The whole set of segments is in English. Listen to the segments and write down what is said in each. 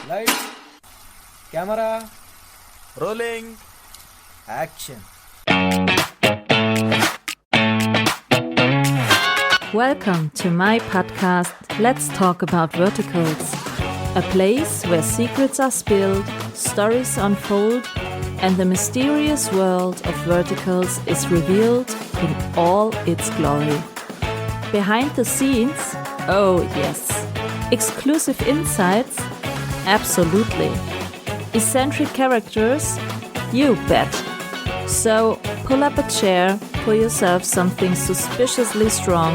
Lights, camera, Rolling. action. Welcome to my podcast, Let's Talk About Verticals, a place where secrets are spilled, stories unfold, and the mysterious world of verticals is revealed in all its glory. Behind the scenes, oh yes. Exclusive insights, absolutely. Eccentric characters, you bet. So pull up a chair, pour yourself something suspiciously strong,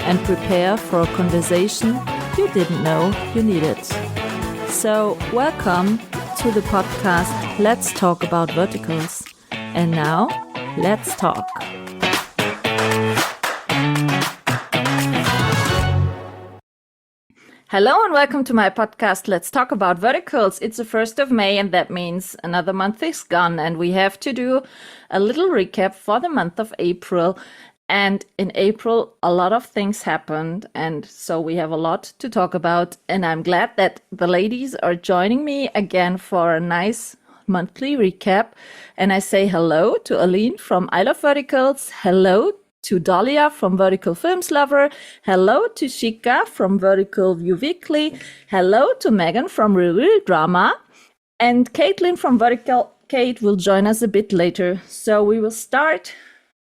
and prepare for a conversation you didn't know you needed. So welcome to the podcast Let's Talk About Verticals. And now, let's talk. Hello and welcome to my podcast, Let's Talk About Verticals. It's the 1st of May and that means another month is gone and we have to do a little recap for the month of April. And in April, a lot of things happened and so we have a lot to talk about. And I'm glad that the ladies are joining me again for a nice monthly recap. And I say hello to Aline from I Love Verticals. Hello to Dahlia from Vertical Films Lover. Hello to Shika from Vertical View Weekly. Hello to Megan from Real Drama. And Caitlin from Vertical Kate will join us a bit later. So we will start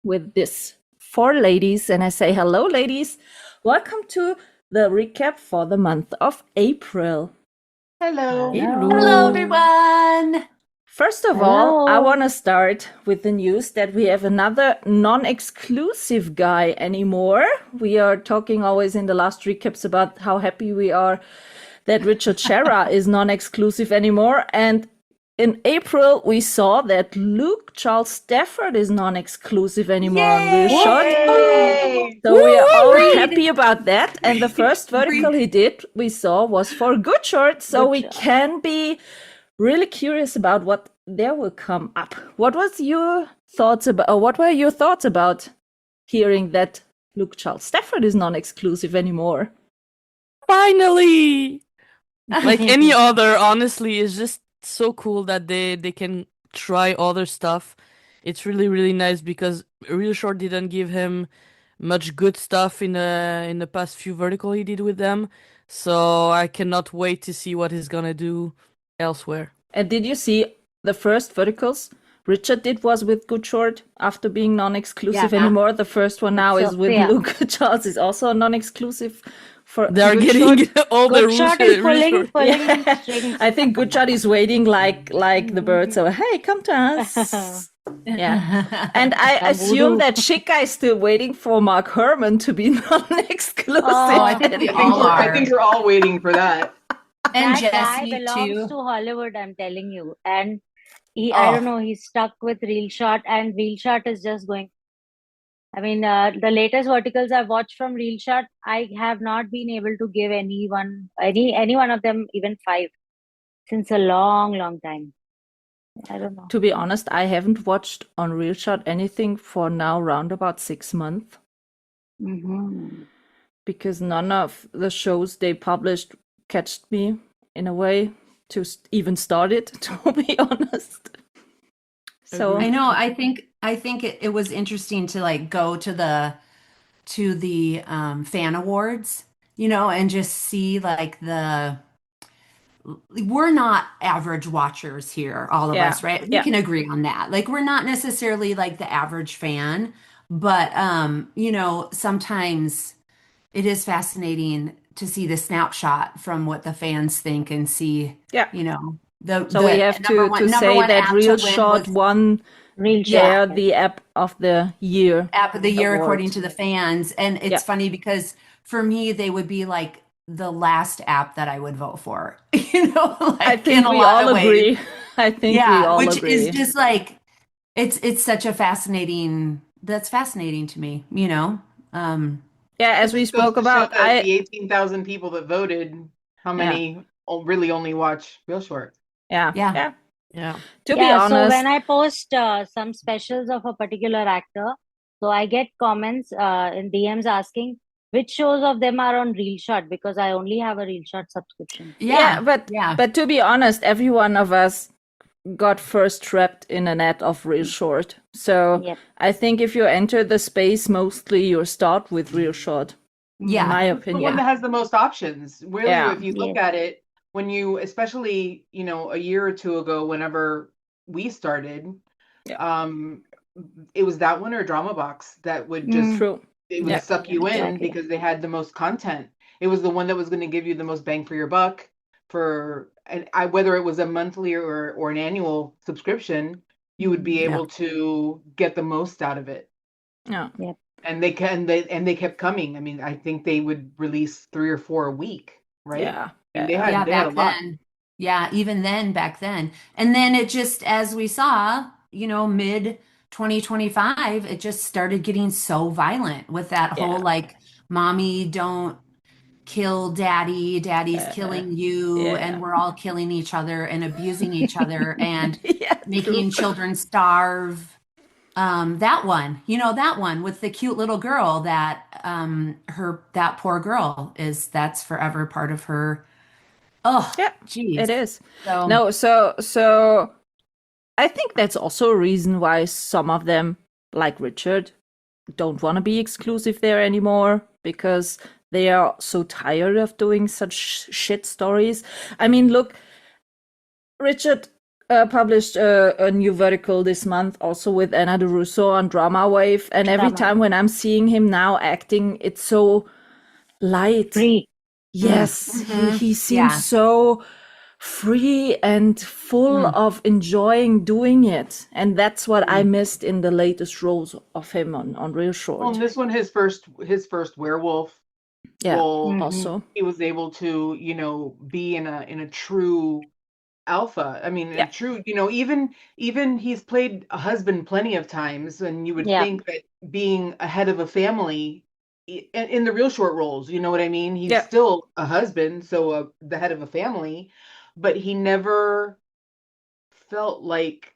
with this 4 ladies. And I say hello, ladies. Welcome to the recap for the month of April. Hello. Hello, everyone. First of all, I want to start with the news that we have another non-exclusive guy anymore. We are talking always in the last recaps about how happy we are that Richard Shera is non-exclusive anymore. And in April, we saw that Luke Charles Stafford is non-exclusive anymore on ReelShort. So we are all happy about that. And the first vertical he did, we saw, was for Good Short. So we can be really curious about what there will come up. What was your thoughts about, or what were your thoughts about hearing that Luke Charles Stafford is non-exclusive anymore? Finally! Like any other, honestly, it's just so cool that they can try other stuff. It's really, really nice because ReelShort didn't give him much good stuff in the past few vertical he did with them. So I cannot wait to see what he's gonna do elsewhere. And did you see the first verticals Richard did was with Good Short after being non-exclusive anymore? The first one now is with Luke Charles is also non-exclusive for They're Good getting Short. all the rules. pulling Yeah. I think Good Shot is waiting like the bird. So hey, come to us. Yeah. And I assume that Shika is still waiting for Mark Herman to be non-exclusive. I think we're all waiting for that. And that Jesse guy belongs too. to Hollywood, I'm telling you. And I don't know, he's stuck with ReelShort, and ReelShort is just going. I mean, the latest verticals I've watched from ReelShort, I have not been able to give any one of them even 5 since a long, long time. I don't know. To be honest, I haven't watched on ReelShort anything for now round about 6 months. Because none of the shows they published catched me in a way to even start it, to be honest. So I know. I think it was interesting to like go to the fan awards, and just see like we're not average watchers here, all of us, right? We can agree on that. Like we're not necessarily like the average fan, but sometimes it is fascinating to see the snapshot from what the fans think and see, so we have to say that ReelShort won the app of the year. App of the year according to the fans. And it's funny because for me, they would be like the last app that I would vote for. I think we all agree. I think we all agree. Which is just like it's such a fascinating to me, as we spoke about, the 18,000 people that voted, how many really only watch ReelShort? Yeah. To be honest, so when I post some specials of a particular actor, so I get comments in DMs asking, which shows of them are on ReelShort, because I only have a ReelShort subscription. Yeah, but to be honest, every one of us got first trapped in a net of ReelShort. So Yep. I think if you enter the space, mostly you start with ReelShort. Yeah. In my It's the one opinion. that has the most options. Really, Yeah. if you look at it, when you, especially, you know, a year or two ago, whenever we started, it was that one or Drama Box that would just True. it would suck you in Exactly. because they had the most content. It was the one that was going to give you the most bang for your buck whether it was a monthly or an annual subscription, you would be able to get the most out of it. Yeah. Yep. And they kept coming. I mean, I think they would release 3 or 4 a week, right? Yeah. And they had a back lot. then. Yeah, even then, back then. And then it just, as we saw, you know, mid 2025, it just started getting so violent with that whole like, mommy, don't kill daddy, daddy's killing you, and we're all killing each other and abusing each other and making children starve. That one, you know, that one with the cute little girl that that poor girl that's forever part of her. Oh, yeah, geez. it is. So, No, so I think that's also a reason why some of them, like Richard, don't want to be exclusive there anymore, because they are so tired of doing such shit stories. I mean, look, Richard published a new vertical this month, also with Anna DeRusso on Drama Wave, and every time when I'm seeing him now acting, it's so light. Free. Yes, he seems so free and full of enjoying doing it, and that's what I missed in the latest roles of him on ReelShort. Well, and this one, his first werewolf role, also he was able to, you know, be in a true alpha. I mean, a true, you know, even he's played a husband plenty of times, and you would think that being a head of a family in the ReelShort roles, you know what I mean? He's still a husband, so the head of a family, but he never felt like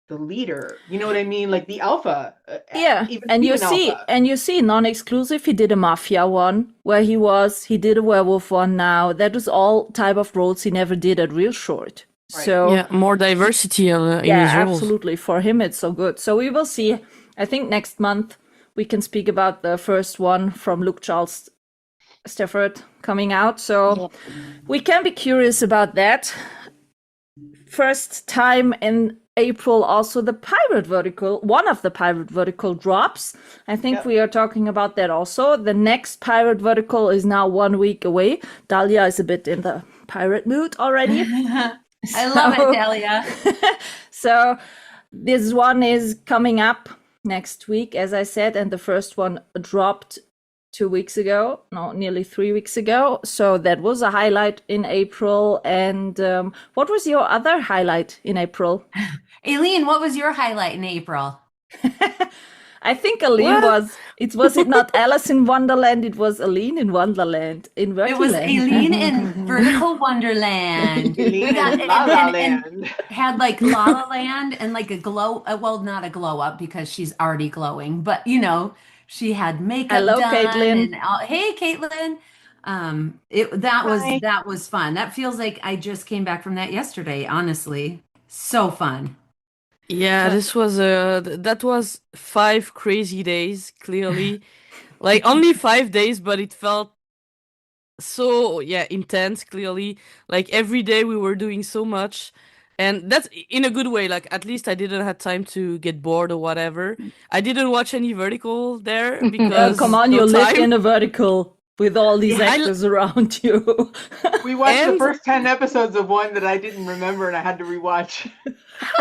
the leader, you know what I mean? Like the alpha. And you see non-exclusive, he did a mafia one where he did a werewolf one now. That was all type of roles he never did at ReelShort. Right. So more diversity in his roles. Absolutely. For him, it's so good. So we will see. I think next month we can speak about the first one from Luke Charles Stafford coming out. So we can be curious about that. First time in April, also the pirate vertical, one of the pirate vertical drops. I think we are talking about that also. The next pirate vertical is now 1 week away. Dahlia is a bit in the pirate mood already. I love it, Dahlia. So this one is coming up next week, as I said, and the first one dropped 2 weeks ago, no, nearly 3 weeks ago. So that was a highlight in April. And what was your other highlight in April? Aileen, what was your highlight in April? I think Aileen was it not Alice in Wonderland? It was Aileen in Wonderland. It was Aileen in Vertical Wonderland. Aileen in La La Land. And had like La La Land and like a glow, well, not a glow up because she's already glowing, but you know, she had makeup Hello, done. Caitlin. Hey, Caitlin. That was fun. That feels like I just came back from that yesterday, honestly. So fun. Yeah, this was that was 5 crazy days, clearly. Like only 5 days, but it felt so intense, clearly. Like every day we were doing so much. And that's in a good way. Like at least I didn't have time to get bored or whatever. I didn't watch any vertical there because come on, you lived in a vertical with all these actors around you. We watched the first 10 episodes of one that I didn't remember and I had to rewatch.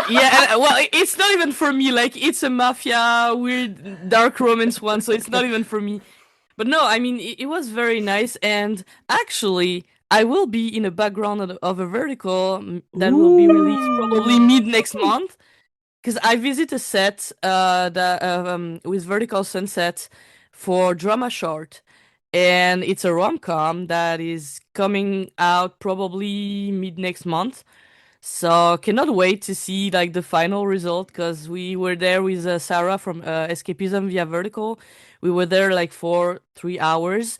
Well, it's not even for me. Like it's a mafia, weird, dark romance one, so it's not even for me. But no, I mean, it was very nice. And actually, I will be in the background of a vertical that will be released probably mid next month. Because I visit a set with Vertical Sunset for Drama Short. And it's a rom-com that is coming out probably mid next month. So cannot wait to see like the final result, because we were there with Sarah from Escapism via Vertical. We were there like for 3 hours,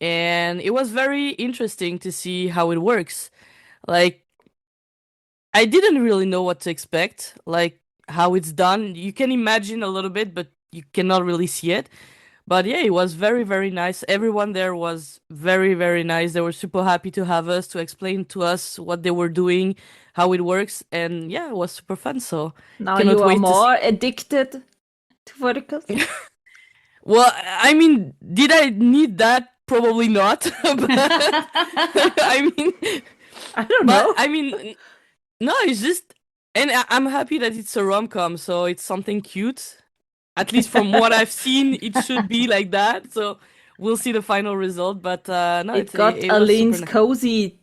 and it was very interesting to see how it works. Like, I didn't really know what to expect, like how it's done. You can imagine a little bit, but you cannot really see it. But yeah, it was very, very nice. Everyone there was very, very nice. They were super happy to have us, to explain to us what they were doing, how it works, and yeah, it was super fun. So Now cannot you are wait to see. more addicted to verticals? Well, I mean, did I need that? Probably not. But I mean, I don't but know. I mean, no, it's just, and I'm happy that it's a rom-com, so it's something cute. At least from what I've seen, it should be like that. So we'll see the final result. But no, It got it was super Aline's nice. cozy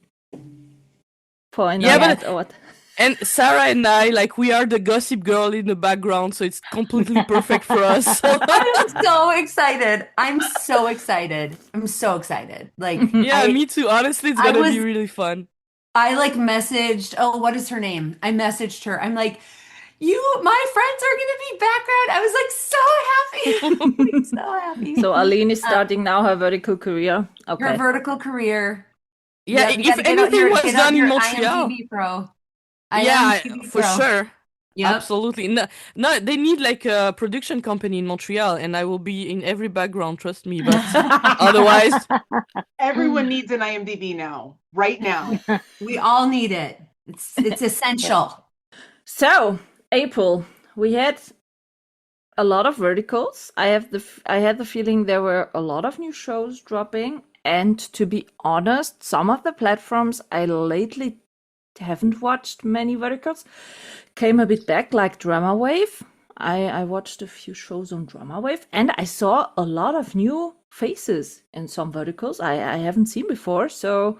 point Yeah, on but it, or what? and Sarah and I, like, we are the gossip girl in the background, so it's completely perfect for us. So I'm so excited. I'm so excited. I'm so excited. Like yeah, me too. Honestly, it's I gonna be was really fun. I like messaged, oh, what is her name? I messaged her. I'm like, my friends are gonna be background. I was like so happy. Like, so happy. So Aline is starting now her vertical career. Her Okay. vertical career. Yeah, Yep, you if gotta anything was get out done in your Montreal, IMDb Pro. yeah, IMDb for Pro. sure. Yep. Absolutely. No, no, they need like a production company in Montreal, and I will be in every background, trust me. But otherwise, Everyone needs an IMDb now, right now. We all need it. It's essential. So, April, we had a lot of verticals. I had the feeling there were a lot of new shows dropping, and to be honest, some of the platforms I lately haven't watched many verticals came a bit back, like Drama Wave. I watched a few shows on Drama Wave, and I saw a lot of new faces in some verticals I haven't seen before. So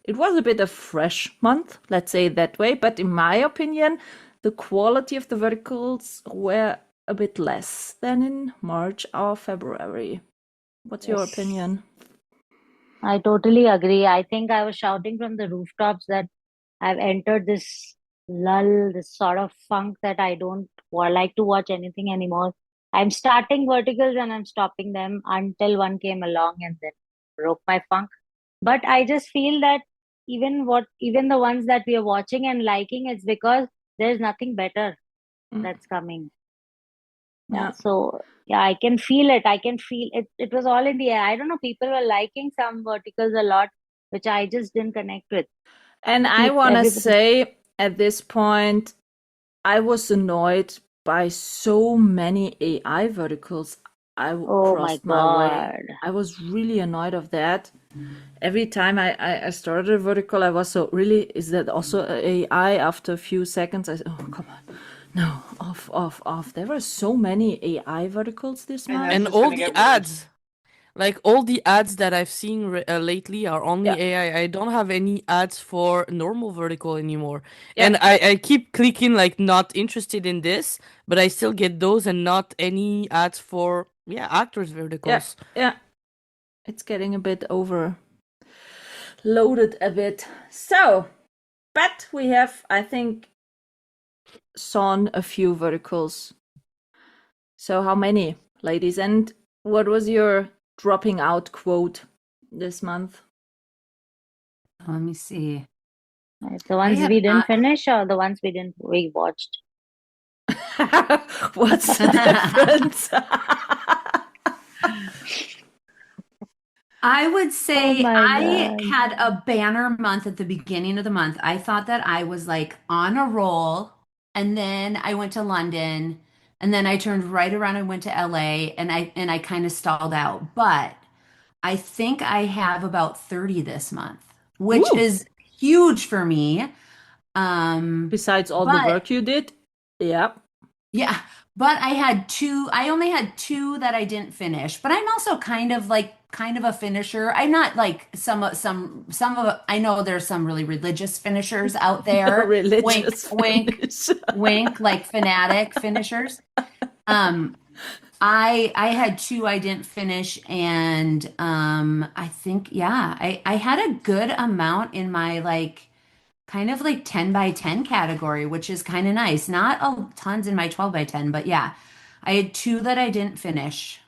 it was a bit of fresh month, let's say it that way. But in my opinion, the quality of the verticals were a bit less than in March or February. What's your Yes. opinion? I totally agree. I think I was shouting from the rooftops that I've entered this lull, this sort of funk that I don't like to watch anything anymore. I'm starting verticals and I'm stopping them until one came along and then broke my funk. But I just feel that even the ones that we are watching and liking, it's because there's nothing better that's coming. Yeah. So yeah, I can feel it. I can feel it. It was all in the air. I don't know. People were liking some verticals a lot, which I just didn't connect with. And I want to say at this point, I was annoyed by so many AI verticals crossed my way. I was really annoyed of that. Every time I started a vertical, I was so, really, is that also AI? After a few seconds, I said, oh, come on. No, off. There were so many AI verticals this month. And all the ads. Like all the ads that I've seen lately are only AI. I don't have any ads for normal vertical anymore. Yeah. And I keep clicking like not interested in this, but I still get those and not any ads for actors verticals. Yeah. It's getting a bit overloaded a bit. So, but we have, I think, sawn a few verticals. So how many, ladies? And what was your dropping out quote this month? Let me see. The ones we didn't finish or the ones we watched? What's the difference? I would say I had a banner month at the beginning of the month. I thought that I was like on a roll, and then I went to London, and then I turned right around and went to LA, and I kind of stalled out. But I think I have about 30 this month, which is huge for me. Besides all the work you did? Yep. Yeah, but I only had two that I didn't finish. But I'm also kind of a finisher. I'm not like some of I know there's some really religious finishers out there. Religious wink, wink, like fanatic finishers. I had two I didn't finish, and I think I had a good amount in my like kind of like 10 by 10 category, which is kind of nice. Not tons in my 12 by 10, but yeah, I had two that I didn't finish.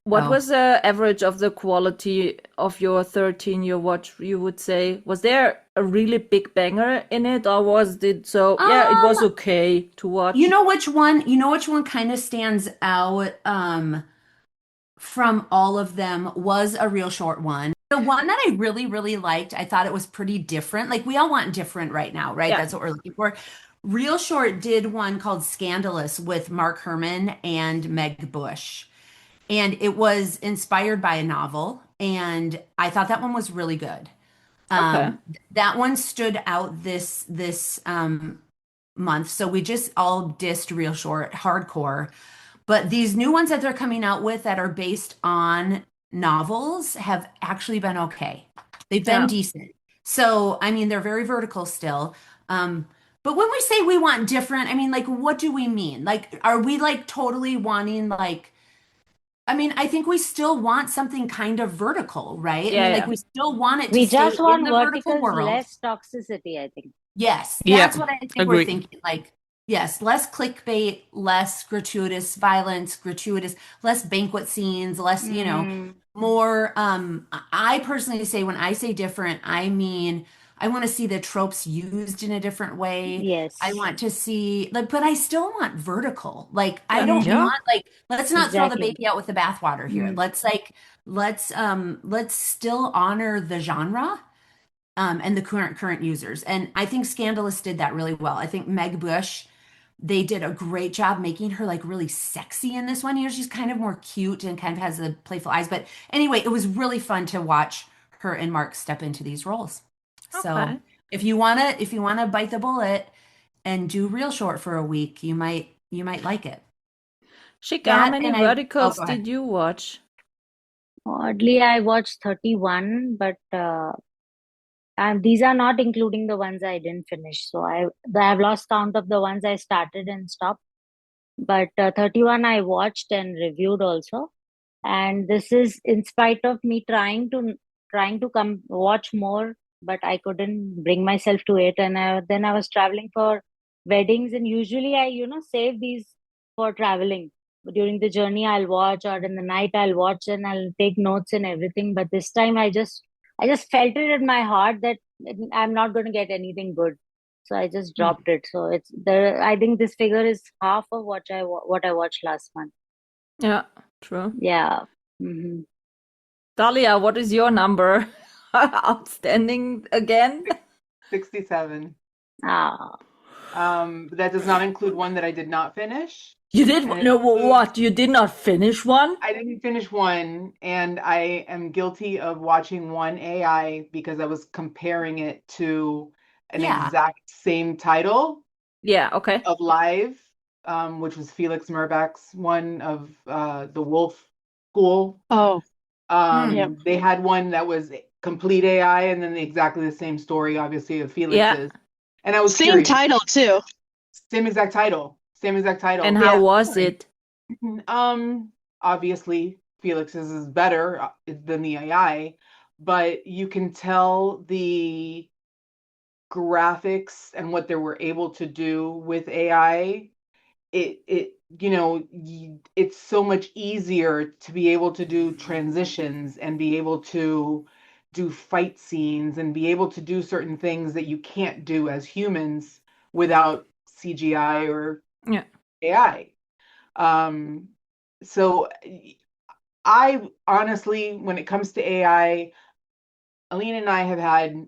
What Oh. was the average of the quality of your 13 you watch, you would say? Was there a really big banger in it, or was it so, yeah, it was okay to watch? You know which one kind of stands out from all of them was a Real Short one. The one that I really, really liked, I thought it was pretty different. Like we all want different right now, right? Yeah. That's what we're looking for. Real Short did one called Scandalous with Mark Herman and Meg Bush. And it was inspired by a novel, and I thought that one was really good. Okay. That one stood out this month. So we just all dissed Real Short hardcore. But these new ones that they're coming out with that are based on novels have actually been okay. They've been Yeah. decent. So, I mean, they're very vertical still. But when we say we want different, I mean, like, what do we mean? Like, are we like totally wanting like, I mean, I think we still want something kind of vertical, right? I Yeah, mean, like yeah. we still want it to We stay just in want the vertical verticals, world. less toxicity, I think. Yes, Yeah, that's what I think we're agree. thinking. Like, yes, less clickbait, less gratuitous violence, less banquet scenes, less, more. I personally say when I say different, I mean I want to see the tropes used in a different way. Yes, I want to see like, but I still want vertical. Like, I Yeah. don't Yeah. want like, let's not throw the exactly. baby out with the bathwater here. Let's like, let's still honor the genre and the current users. And I think Scandalous did that really well. I think Meg Bush, they did a great job making her like really sexy in this one. You know, she's kind of more cute and kind of has the playful eyes. But anyway, it was really fun to watch her and Mark step into these roles. So Okay. if you wanna bite the bullet and do Real Short for a week, you might like it. Shika, how many go verticals ahead. did you watch? Oddly, I watched 31, but and these are not including the ones I didn't finish. So I've lost count of the ones I started and stopped. But 31 I watched and reviewed also. And this is in spite of me trying to come watch more, but I couldn't bring myself to it. And then I was traveling for weddings, and usually I save these for traveling. During the journey I'll watch, or in the night I'll watch, and I'll take notes and everything. But this time I just felt it in my heart that I'm not going to get anything good, so I just dropped it. So it's the I think this figure is half of what I watched last month. Yeah, true. Yeah. Hmm. Dahlia, what is your number? Outstanding again? 67. Ah. That does not include one that I did not finish. You did And it no includes- what? You did not finish one? I didn't finish one, and I am guilty of watching one AI because I was comparing it to an Yeah. exact same title Yeah, okay. of Live, which was Felix Murbach's one of the Wolf School. Oh, Yep. They had one that was complete AI, and then exactly the same story, obviously, of Felix's. And I was same curious. title too. Same exact title. Same exact title. And how was it? Obviously, Felix's is better than the AI, but you can tell the graphics and what they were able to do with AI. It's so much easier to be able to do transitions and be able to do fight scenes and be able to do certain things that you can't do as humans without CGI or Yeah. AI. So I honestly, when it comes to AI, Aline and I have had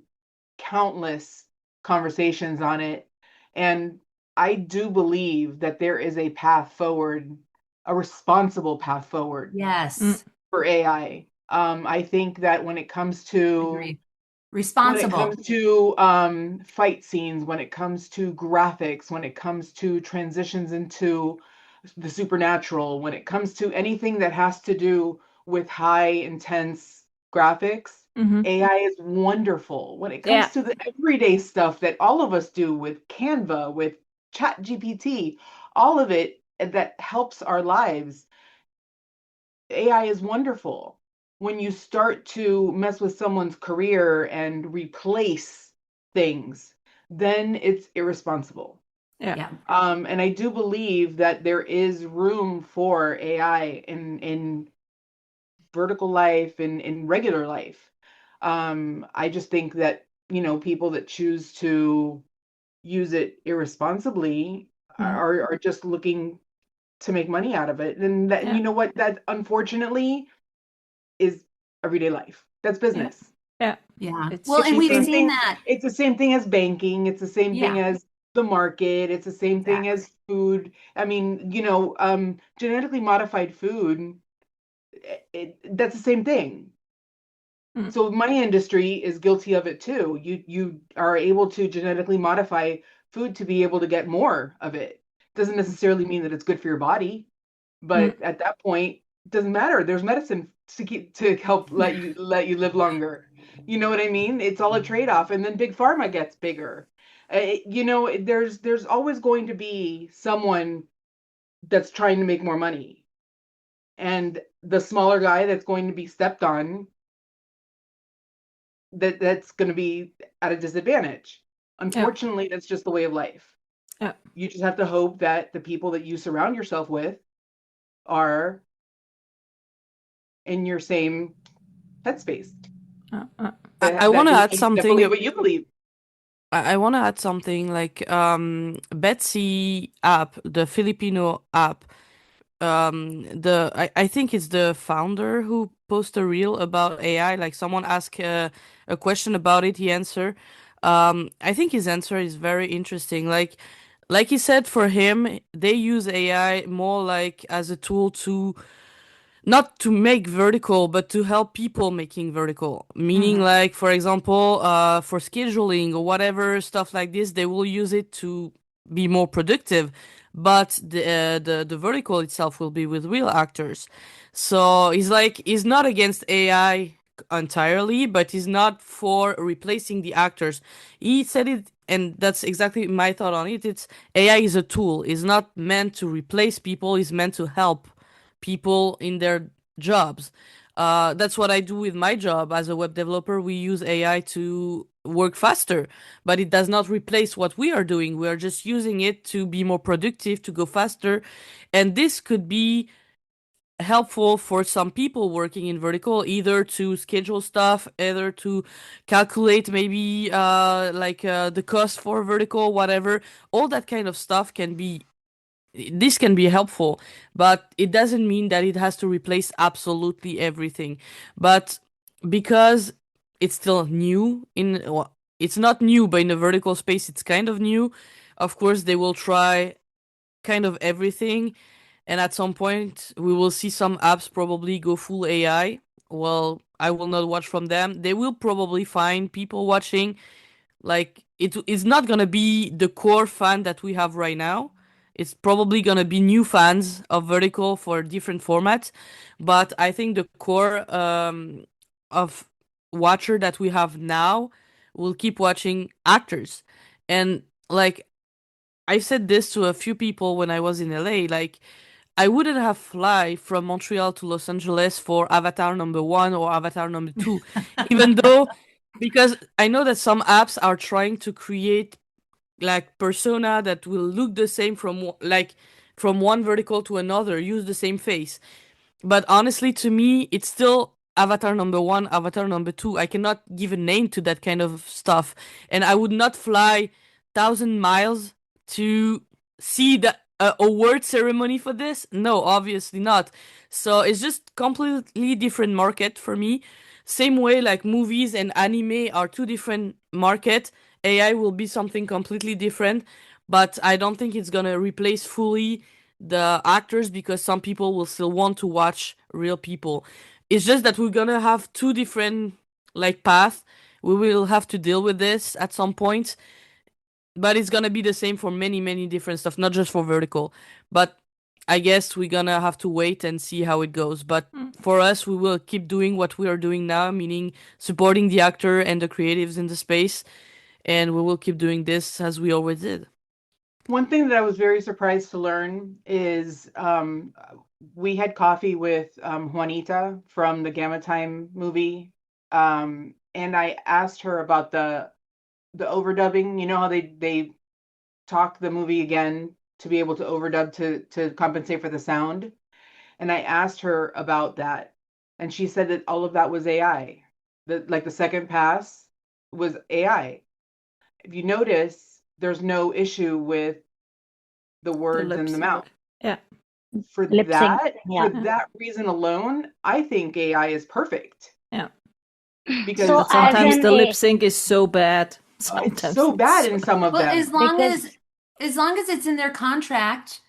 countless conversations on it, and I do believe that there is a path forward, a responsible path forward Yes. for AI. I think that when it comes to Agree. Responsible. when it comes to fight scenes, when it comes to graphics, when it comes to transitions into the supernatural, when it comes to anything that has to do with high intense graphics, AI is wonderful. When it comes to the everyday stuff that all of us do with Canva, with ChatGPT, all of it that helps our lives, AI is wonderful. When you start to mess with someone's career and replace things, then it's irresponsible. Yeah. And I do believe that there is room for AI in vertical life and in regular life. I just think that, people that choose to use it irresponsibly are just looking to make money out of it. And that, you know what, that unfortunately is everyday life. That's business. Yeah. Well, and we've seen that. It's the same thing as banking. It's the same thing Yeah. as the market. It's the same thing as food. I mean, genetically modified food, that's the same thing. So money industry is guilty of it too. You are able to genetically modify food to be able to get more of it. Doesn't necessarily mean that it's good for your body, but at that point, it doesn't matter. There's medicine to help let you live longer. You know what I mean? It's all a trade-off, and then big pharma gets bigger. There's always going to be someone that's trying to make more money, and the smaller guy that's going to be stepped on, that's going to be at a disadvantage. Unfortunately, that's just the way of life. You just have to hope that the people that you surround yourself with are in your same headspace. I want to add something. Believe what you believe. I want to add something like Betsy app, the Filipino app. I think it's the founder who posted a reel about AI. Like someone asked a question about it, he answered. I think his answer is very interesting. Like he said, for him, they use AI more like as a tool to not to make vertical, but to help people making vertical. Meaning, like for example, for scheduling or whatever stuff like this, they will use it to be more productive. But the vertical itself will be with real actors. So he's not against AI entirely, but he's not for replacing the actors. He said it, and that's exactly my thought on it. It's AI is a tool. It's not meant to replace people. It's meant to help people in their jobs. That's what I do with my job as a web developer. We use AI to work faster, but it does not replace what we are doing. We are just using it to be more productive, to go faster. And this could be helpful for some people working in vertical, either to schedule stuff, either to calculate maybe the cost for vertical, whatever. All that kind of stuff can be this can be helpful, but it doesn't mean that it has to replace absolutely everything. But because it's still new well, it's not new, but in the vertical space, it's kind of new. Of course, they will try kind of everything, and at some point, we will see some apps probably go full AI. Well, I will not watch from them. They will probably find people watching. Like it is not gonna be the core fan that we have right now. It's probably gonna be new fans of vertical for different formats, but I think the core of watcher that we have now will keep watching actors. And like I've said this to a few people when I was in LA, like I wouldn't have fly from Montreal to Los Angeles for Avatar #1 or Avatar #2, even though because I know that some apps are trying to create like persona that will look the same from one vertical to another, use the same face. But honestly, to me, it's still Avatar #1, Avatar #2. I cannot give a name to that kind of stuff, and I would not fly 1,000 miles to see the award ceremony for this. No, obviously not. So it's just completely different market for me. Same way, like movies and anime are two different market. AI will be something completely different, but I don't think it's gonna replace fully the actors because some people will still want to watch real people. It's just that we're gonna have two different like paths. We will have to deal with this at some point, but it's gonna be the same for many, many different stuff, not just for vertical. But I guess we're gonna have to wait and see how it goes. But for us, we will keep doing what we are doing now, meaning supporting the actor and the creatives in the space, and we will keep doing this as we always did. One thing that I was very surprised to learn is we had coffee with Juanita from the Gamma Time movie, and I asked her about the overdubbing. You know how they talk the movie again to be able to overdub to compensate for the sound, and I asked her about that and she said that all of that was AI. Like the second pass was AI. If you notice, there's no issue with the words in the mouth. Yeah. For Lip sync. that reason alone, I think AI is perfect. Yeah. Because So But sometimes as the in lip sync is so bad. it's so bad in some of Well, them. as long as it's in their contract,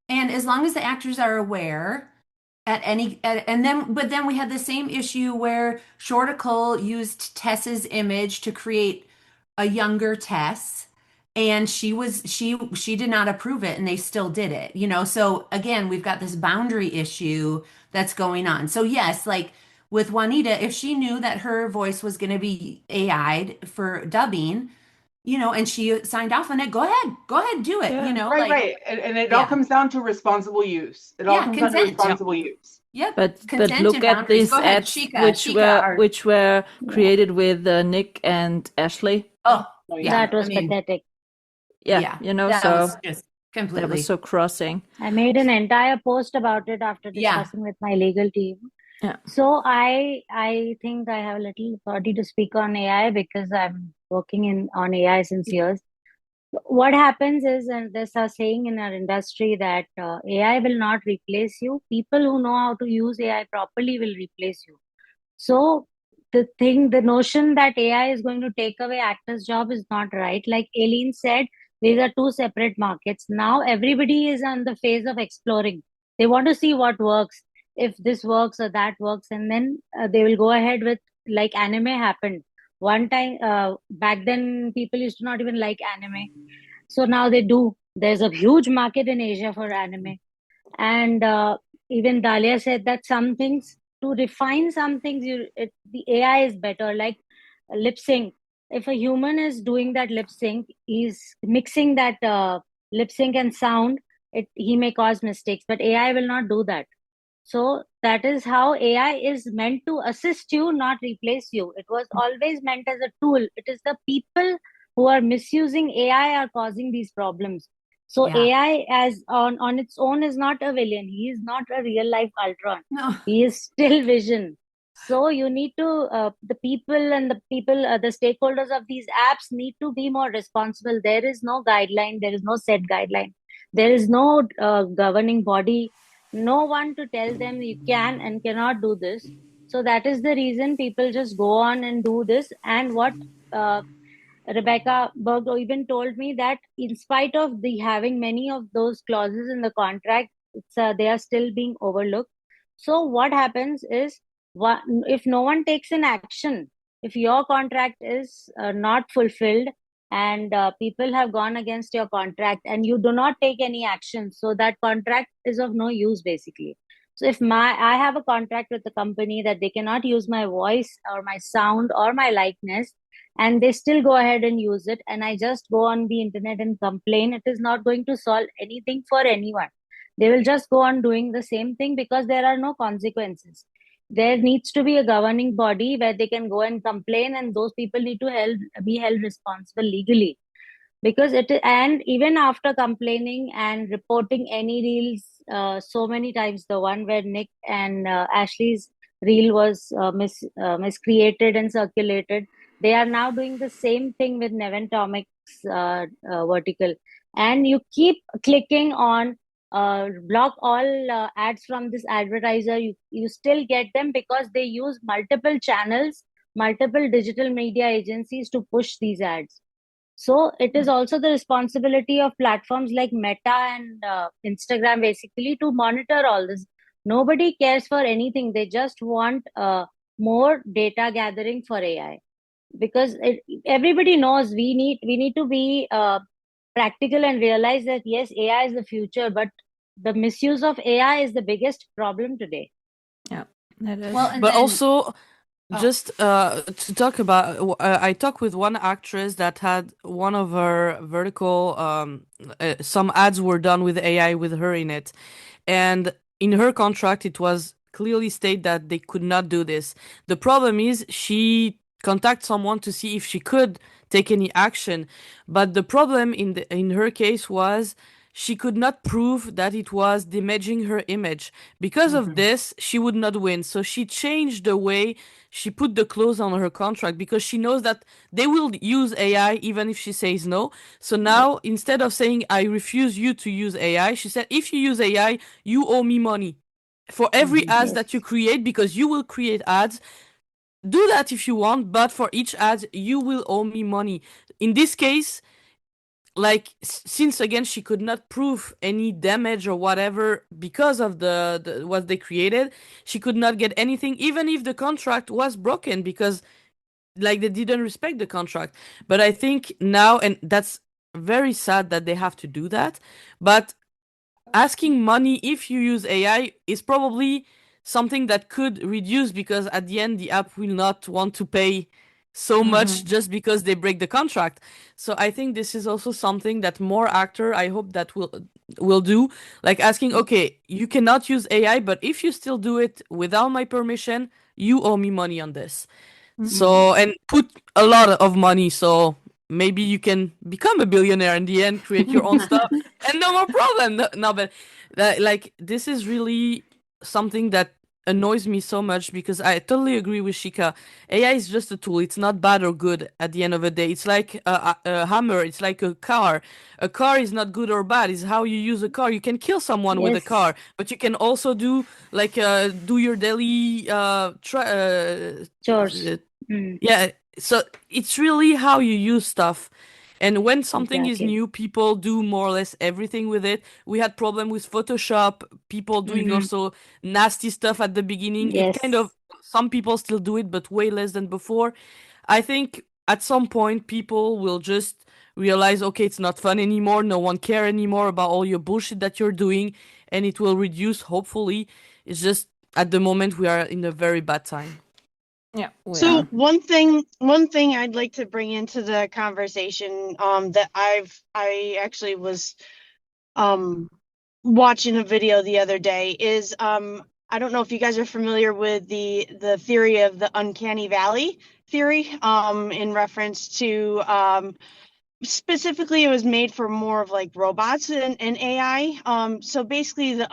and as long as the actors are aware but then we had the same issue where Shorticle used Tess's image to create a younger Tess, and she did not approve it, and they still did it, so again, we've got this boundary issue that's going on. So yes, like with Juanita, if she knew that her voice was going to be AI'd for dubbing, and she signed off on it, go ahead, do it, Yeah. Right. And it all comes down to responsible use. It all comes down to consent. responsible use. Yep. But Consent look and at boundaries. these Go ahead, ads Shika, which were created with Nick and Ashley. Oh, yeah. that was pathetic. Yeah, that so was just that completely. was so crossing. I made an entire post about it after discussing with my legal team. Yeah. So I think I have a little authority to speak on AI because I'm working on AI since years. What happens is, and there's a saying in our industry that AI will not replace you. People who know how to use AI properly will replace you. So the notion that AI is going to take away actors' job is not right. Like Aileen said, these are two separate markets. Now everybody is on the phase of exploring. They want to see what works, if this works or that works, and then they will go ahead with, like anime happened. One time, back then, people used to not even like anime. So now they do. There's a huge market in Asia for anime. And even Dalia said that some things, to refine some things, the AI is better, like lip sync. If a human is doing that lip sync, he's mixing that lip sync and sound, he may cause mistakes, but AI will not do that. So that is how AI is meant to assist you, not replace you. It was always meant as a tool. It is the people who are misusing AI are causing these problems. So Yeah. AI as on its own is not a villain. He is not a real life Ultron. No. He is still Vision. So you need to the stakeholders of these apps need to be more responsible. There is no guideline. There is no set guideline. There is no governing body, no one to tell them you can and cannot do this. So that is the reason people just go on and do this. And what Rebecca Berg even told me, that in spite of the having many of those clauses in the contract, they are still being overlooked. So what happens is, if no one takes an action, if your contract is not fulfilled, and people have gone against your contract and you do not take any action, so that contract is of no use basically. So if I have a contract with the company that they cannot use my voice or my sound or my likeness, and they still go ahead and use it, and I just go on the internet and complain, it is not going to solve anything for anyone. They will just go on doing the same thing because there are no consequences. There needs to be a governing body where they can go and complain, and those people need to be held responsible legally. Because and even after complaining and reporting any reels, so many times, the one where Nick and Ashley's reel was miscreated and circulated, they are now doing the same thing with Neventomic's vertical. And you keep clicking on block all ads from this advertiser, you still get them because they use multiple channels, multiple digital media agencies to push these ads. So it is also the responsibility of platforms like Meta and Instagram basically to monitor all this. Nobody cares for anything. They just want more data gathering for AI, because everybody knows we need to be practical and realize that yes, AI is the future, but the misuse of AI is the biggest problem today. Yeah, that is. Well, and But then, also, just to talk about, I talked with one actress that had one of her vertical, some ads were done with AI with her in it. And in her contract, it was clearly stated that they could not do this. The problem is she contacted someone to see if she could take any action. But the problem in her case was she could not prove that it was damaging her image. Because of this, she would not win. So she changed the way she put the clause on her contract, because she knows that they will use AI even if she says no. So now, instead of saying, I refuse you to use AI, she said, if you use AI, you owe me money for every ads that you create, because you will create ads. Do that if you want, but for each ad, you will owe me money. In this case, like, since again she could not prove any damage or whatever because of the what they created, she could not get anything, even if the contract was broken, because like they didn't respect the contract. But I think now, and that's very sad that they have to do that, but asking money if you use AI is probably something that could reduce, because at the end the app will not want to pay so much just because they break the contract. So I think this is also something that more actor, I hope, that will do, like asking, okay, you cannot use AI, but if you still do it without my permission, you owe me money on this. So, and put a lot of money, so maybe you can become a billionaire in the end, create your own stuff, and no more problem. No, but like, this is really something that annoys me so much, because I totally agree with Shika. AI is just a tool. It's not bad or good at the end of the day. It's like a hammer. It's like a car. A car is not good or bad. It's how you use a car. You can kill someone with a car, but you can also do like do your daily Chores. yeah, so it's really how you use stuff. And when something is Exactly. new, people do more or less everything with it. We had problem with Photoshop, people doing also nasty stuff at the beginning. It kind Yes. of, some people still do it, but way less than before. I think at some point people will just realize, okay, it's not fun anymore. No one care anymore about all your bullshit that you're doing, and it will reduce, hopefully. It's just at the moment we are in a very bad time. Yeah, we So are. one thing I'd like to bring into the conversation, that I actually was watching a video the other day is, I don't know if you guys are familiar with the theory of the uncanny valley theory, in reference to, specifically it was made for more of like robots and AI. So basically the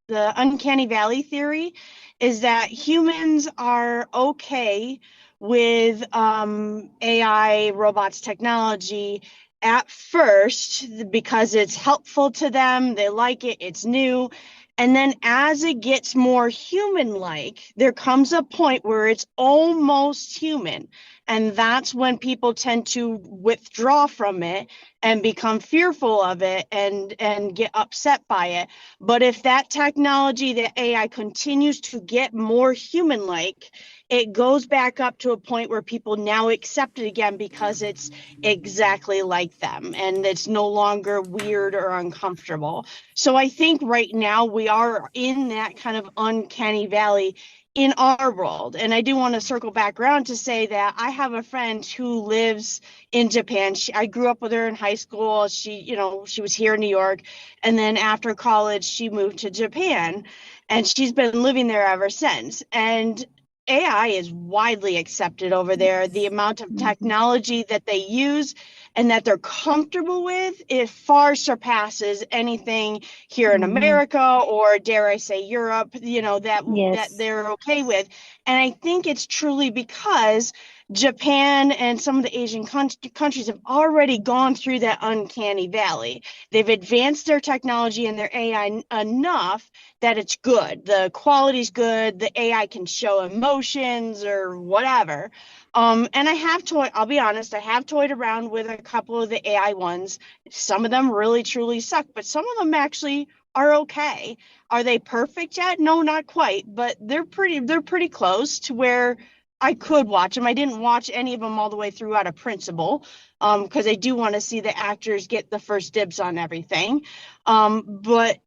uncanny valley theory is that humans are okay with AI, robots, technology at first because it's helpful to them, they like it, it's new. And then as it gets more human-like, there comes a point where it's almost human. And that's when people tend to withdraw from it and become fearful of it and get upset by it. But if that technology, the AI, continues to get more human-like, it goes back up to a point where people now accept it again because it's exactly like them and it's no longer weird or uncomfortable. So I think right now we are in that kind of uncanny valley in our world. And I do want to circle back around to say that I have a friend who lives in Japan. I grew up with her in high school. She was here in New York. And then after college, she moved to Japan and she's been living there ever since. And AI is widely accepted over there. The amount of technology that they use and that they're comfortable with, it far surpasses anything here in America, or dare I say Europe, that Yes. they're okay with. And I think it's truly because Japan and some of the Asian countries have already gone through that uncanny valley. They've advanced their technology and their AI enough that it's good. The quality's good. The AI can show emotions or whatever. And I'll be honest, I have toyed around with a couple of the AI ones. Some of them really truly suck, but some of them actually are okay. Are they perfect yet? No, not quite, but they're pretty close to where I could watch them. I didn't watch any of them all the way through out of principle, because I do want to see the actors get the first dibs on everything. But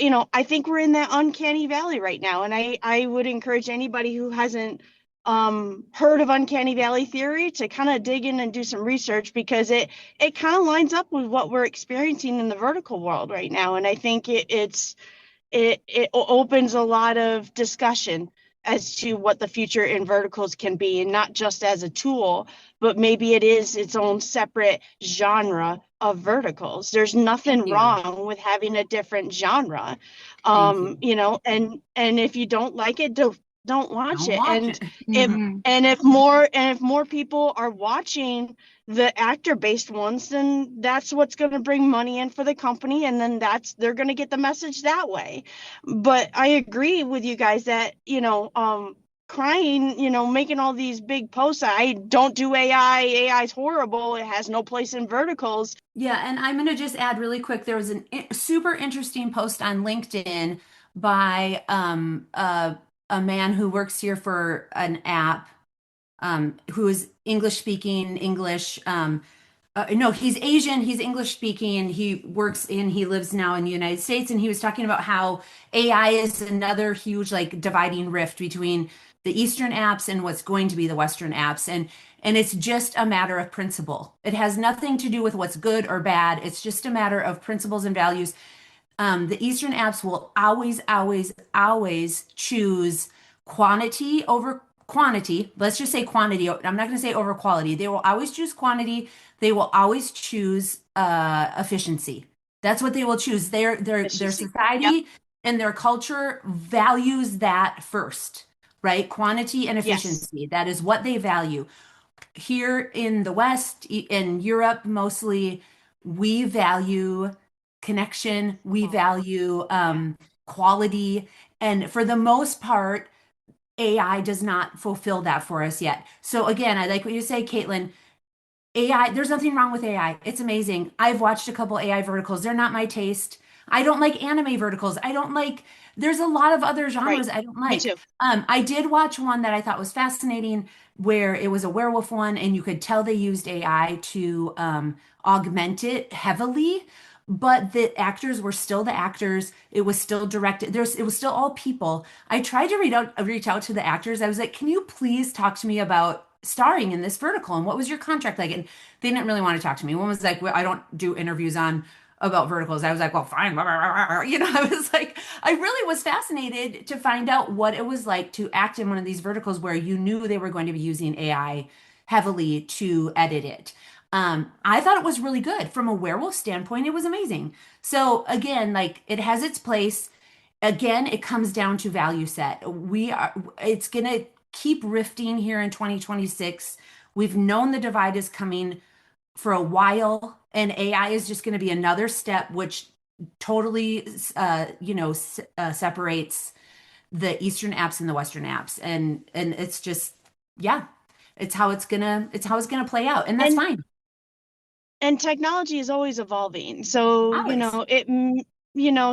I think we're in that uncanny valley right now, and I would encourage anybody who hasn't heard of uncanny valley theory to kind of dig in and do some research, because it kind of lines up with what we're experiencing in the vertical world right now. And I think it opens a lot of discussion as to what the future in verticals can be, and not just as a tool, but maybe it is its own separate genre of verticals. There's nothing wrong with having a different genre. You know, and if you don't like it, don't watch it. And if more people are watching the actor-based ones, then that's what's going to bring money in for the company, and then they're going to get the message that way. But I agree with you guys that, you know, crying, you know, making all these big posts, I don't do AI's horrible, it has no place in verticals. Yeah, and I'm going to just add really quick, there was a super interesting post on LinkedIn by a man who works here for an app, who is English speaking, no, he's Asian, he's English speaking, he lives now in the United States, and he was talking about how AI is another huge like dividing rift between the Eastern apps and what's going to be the Western apps. And it's just a matter of principle. It has nothing to do with what's good or bad. It's just a matter of principles and values. The Eastern apps will always, always, always choose quantity over quantity. Let's just say quantity. I'm not going to say over quality. They will always choose quantity. They will always choose efficiency. That's what they will choose. Their society and their culture values that first, right? Quantity and efficiency. Yes. That is what they value. Here in the West, in Europe mostly, we value connection, we value quality, and for the most part, AI does not fulfill that for us yet. So again, I like what you say, Caitlin. AI, there's nothing wrong with AI. It's amazing. I've watched a couple AI verticals. They're not my taste. I don't like anime verticals. There's a lot of other genres I don't like. Me too. I did watch one that I thought was fascinating where it was a werewolf one, and you could tell they used AI to augment it heavily, but the actors were still the actors. It was still directed. It was still all people. I tried to reach out to the actors. I was like, can you please talk to me about starring in this vertical, and what was your contract like? And they didn't really want to talk to me. One was like, well, I don't do interviews about verticals. I was like, well, fine. You know, I was like, I really was fascinated to find out what it was like to act in one of these verticals where you knew they were going to be using AI heavily to edit it. I thought it was really good from a werewolf standpoint. It was amazing. So again, like it has its place. Again, it comes down to value set. It's going to keep rifting here in 2026. We've known the divide is coming for a while, and AI is just going to be another step which totally separates the Eastern apps and the Western apps, and it's just it's how it's gonna play out, and that's fine. And technology is always evolving, so always.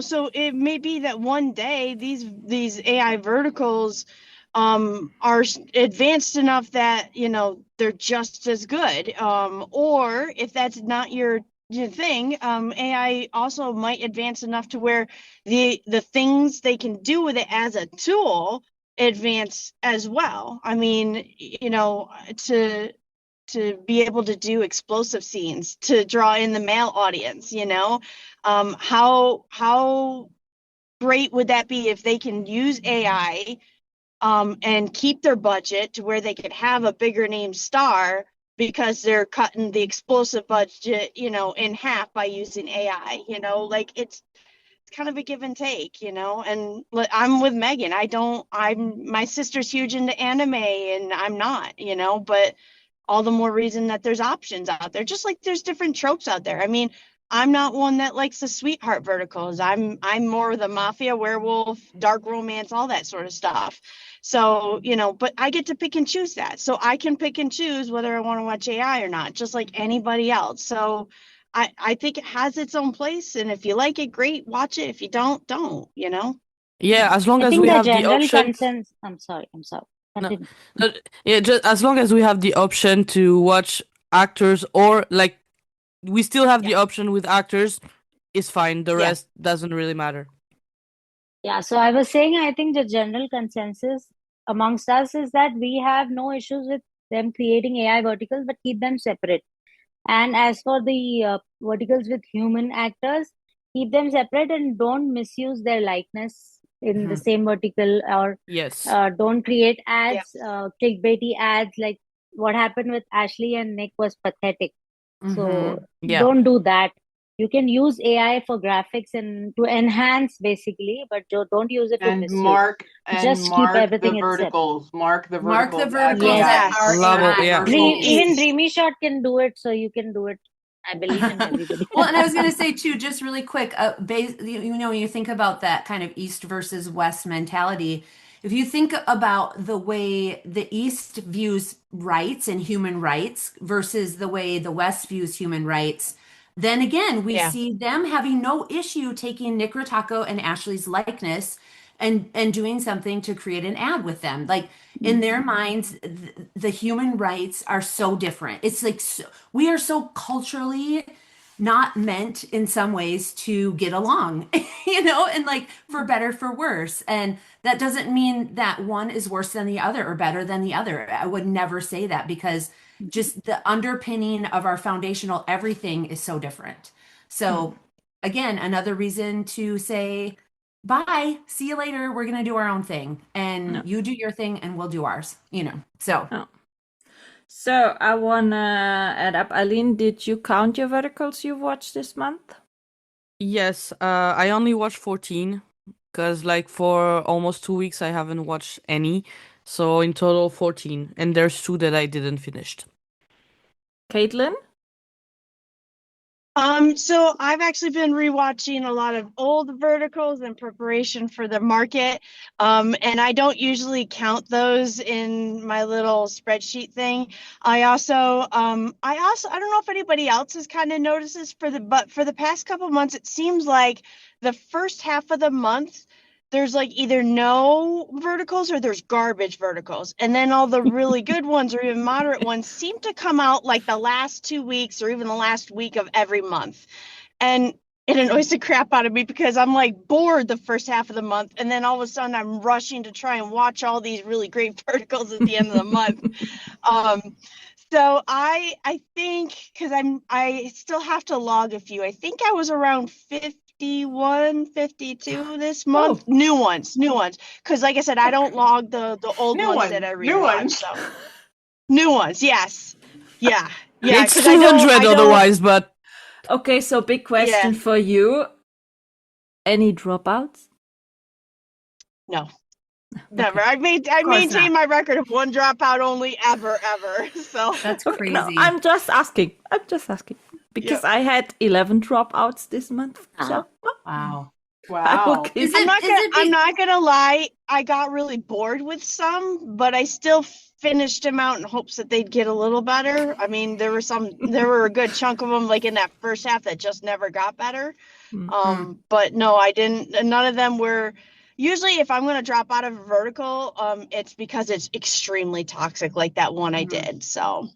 So it may be that one day these AI verticals are advanced enough that, you know, they're just as good. Or if that's not your thing, AI also might advance enough to where the things they can do with it as a tool advance as well. I mean, you know, to be able to do explosive scenes, to draw in the male audience, you know, how great would that be if they can use AI and keep their budget to where they could have a bigger name star because they're cutting the explosive budget, you know, in half by using AI, you know, like it's kind of a give and take, you know. And I'm with Megan. My sister's huge into anime and I'm not, you know, but all the more reason that there's options out there, just like there's different tropes out there. I mean, I'm not one that likes the sweetheart verticals. I'm more of the mafia, werewolf, dark romance, all that sort of stuff. So, you know, but I get to pick and choose that. So I can pick and choose whether I want to watch AI or not, just like anybody else. So I think it has its own place. And if you like it, great, watch it. If you don't, you know? Yeah, as long I as think we the have the general option. consensus. I'm sorry. No, yeah, just as long as we have the option to watch actors, or like we still have the option with actors, is fine. The rest doesn't really matter. Yeah, so I was saying, I think the general consensus amongst us is that we have no issues with them creating AI verticals, but keep them separate. And as for the verticals with human actors, keep them separate and don't misuse their likeness in the same vertical, or Yes. don't create ads, clickbaity ads. Like what happened with Ashley and Nick was pathetic. So Yeah. don't do that. You can use AI for graphics and to enhance basically, but don't use it to And misuse. mark Just keep the everything in set. verticals. Mark the Mark the verticals. verticals Yes. that are Love it, AI. yeah. Even Dreamy Shot can do it, so you can do it. I believe in everybody. Well, and I was going to say too, just really quick, you know, when you think about that kind of East versus West mentality, if you think about the way the East views rights and human rights versus the way the West views human rights, then again, we see them having no issue taking Nick Ritako and Ashley's likeness and doing something to create an ad with them. Like in their minds, the human rights are so different. It's like we are so culturally not meant in some ways to get along, you know, and like for better, for worse. And that doesn't mean that one is worse than the other or better than the other. I would never say that, because just the underpinning of our foundational everything is so different. So again, another reason to say, bye, see you later. We're going to do our own thing, and you do your thing and we'll do ours, you know? So. So I wanna add up. Eileen, did you count your verticals you watched this month? Yes, I only watched 14 because like for almost 2 weeks I haven't watched any. So in total 14, and there's 2 that I didn't finish. Caitlin? So I've actually been rewatching a lot of old verticals in preparation for the market. And I don't usually count those in my little spreadsheet thing. I also I don't know if anybody else has kind of noticed this but for the past couple months, it seems like the first half of the month, there's like either no verticals or there's garbage verticals. And then all the really good ones or even moderate ones seem to come out like the last 2 weeks or even the last week of every month. And it annoys the crap out of me because I'm like bored the first half of the month. And then all of a sudden I'm rushing to try and watch all these really great verticals at the end of the month. So I think, because I still have to log a few. I think I was around 51, 52 this month. New ones. Because like I said, I don't log the old ones that I rewatch. So. New ones, yes. Yeah. It's 200 otherwise, but... Okay, so big question for you. Any dropouts? No. Never. I maintain my record of one dropout only ever. So that's crazy. No, I'm just asking. Because I had 11 dropouts this month. So wow. Okay. I'm not gonna lie. I got really bored with some, but I still finished them out in hopes that they'd get a little better. I mean, there were a good chunk of them like in that first half that just never got better. But no, I didn't. None of them were. Usually, if I'm going to drop out of a vertical, it's because it's extremely toxic, like that one I did. So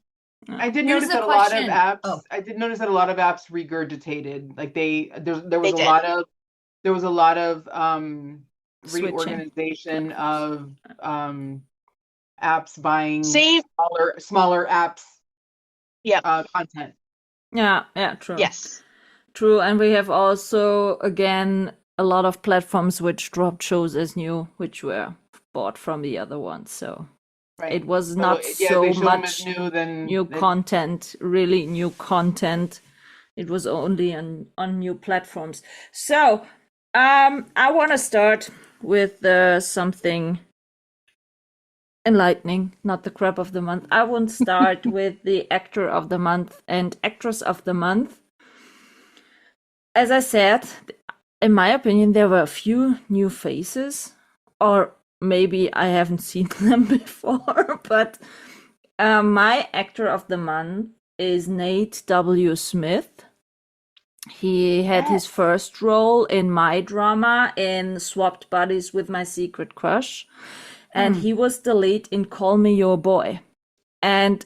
I did notice that a lot of apps. I did notice that a lot of apps regurgitated. Like there was a lot of reorganization of apps buying smaller apps. Content. Yeah, true. Yes. True, and we have also again a lot of platforms which dropped shows as new, which were bought from the other ones. So it was not so much new content, really new content. It was only on new platforms. So I want to start with something enlightening, not the crap of the month. I won't start with the actor of the month and actress of the month. As I said, in my opinion, there were a few new faces, or maybe I haven't seen them before, but my actor of the month is Nate W. Smith. He had his first role in my drama in Swapped Bodies with My Secret Crush, and he was the lead in Call Me Your Boy. And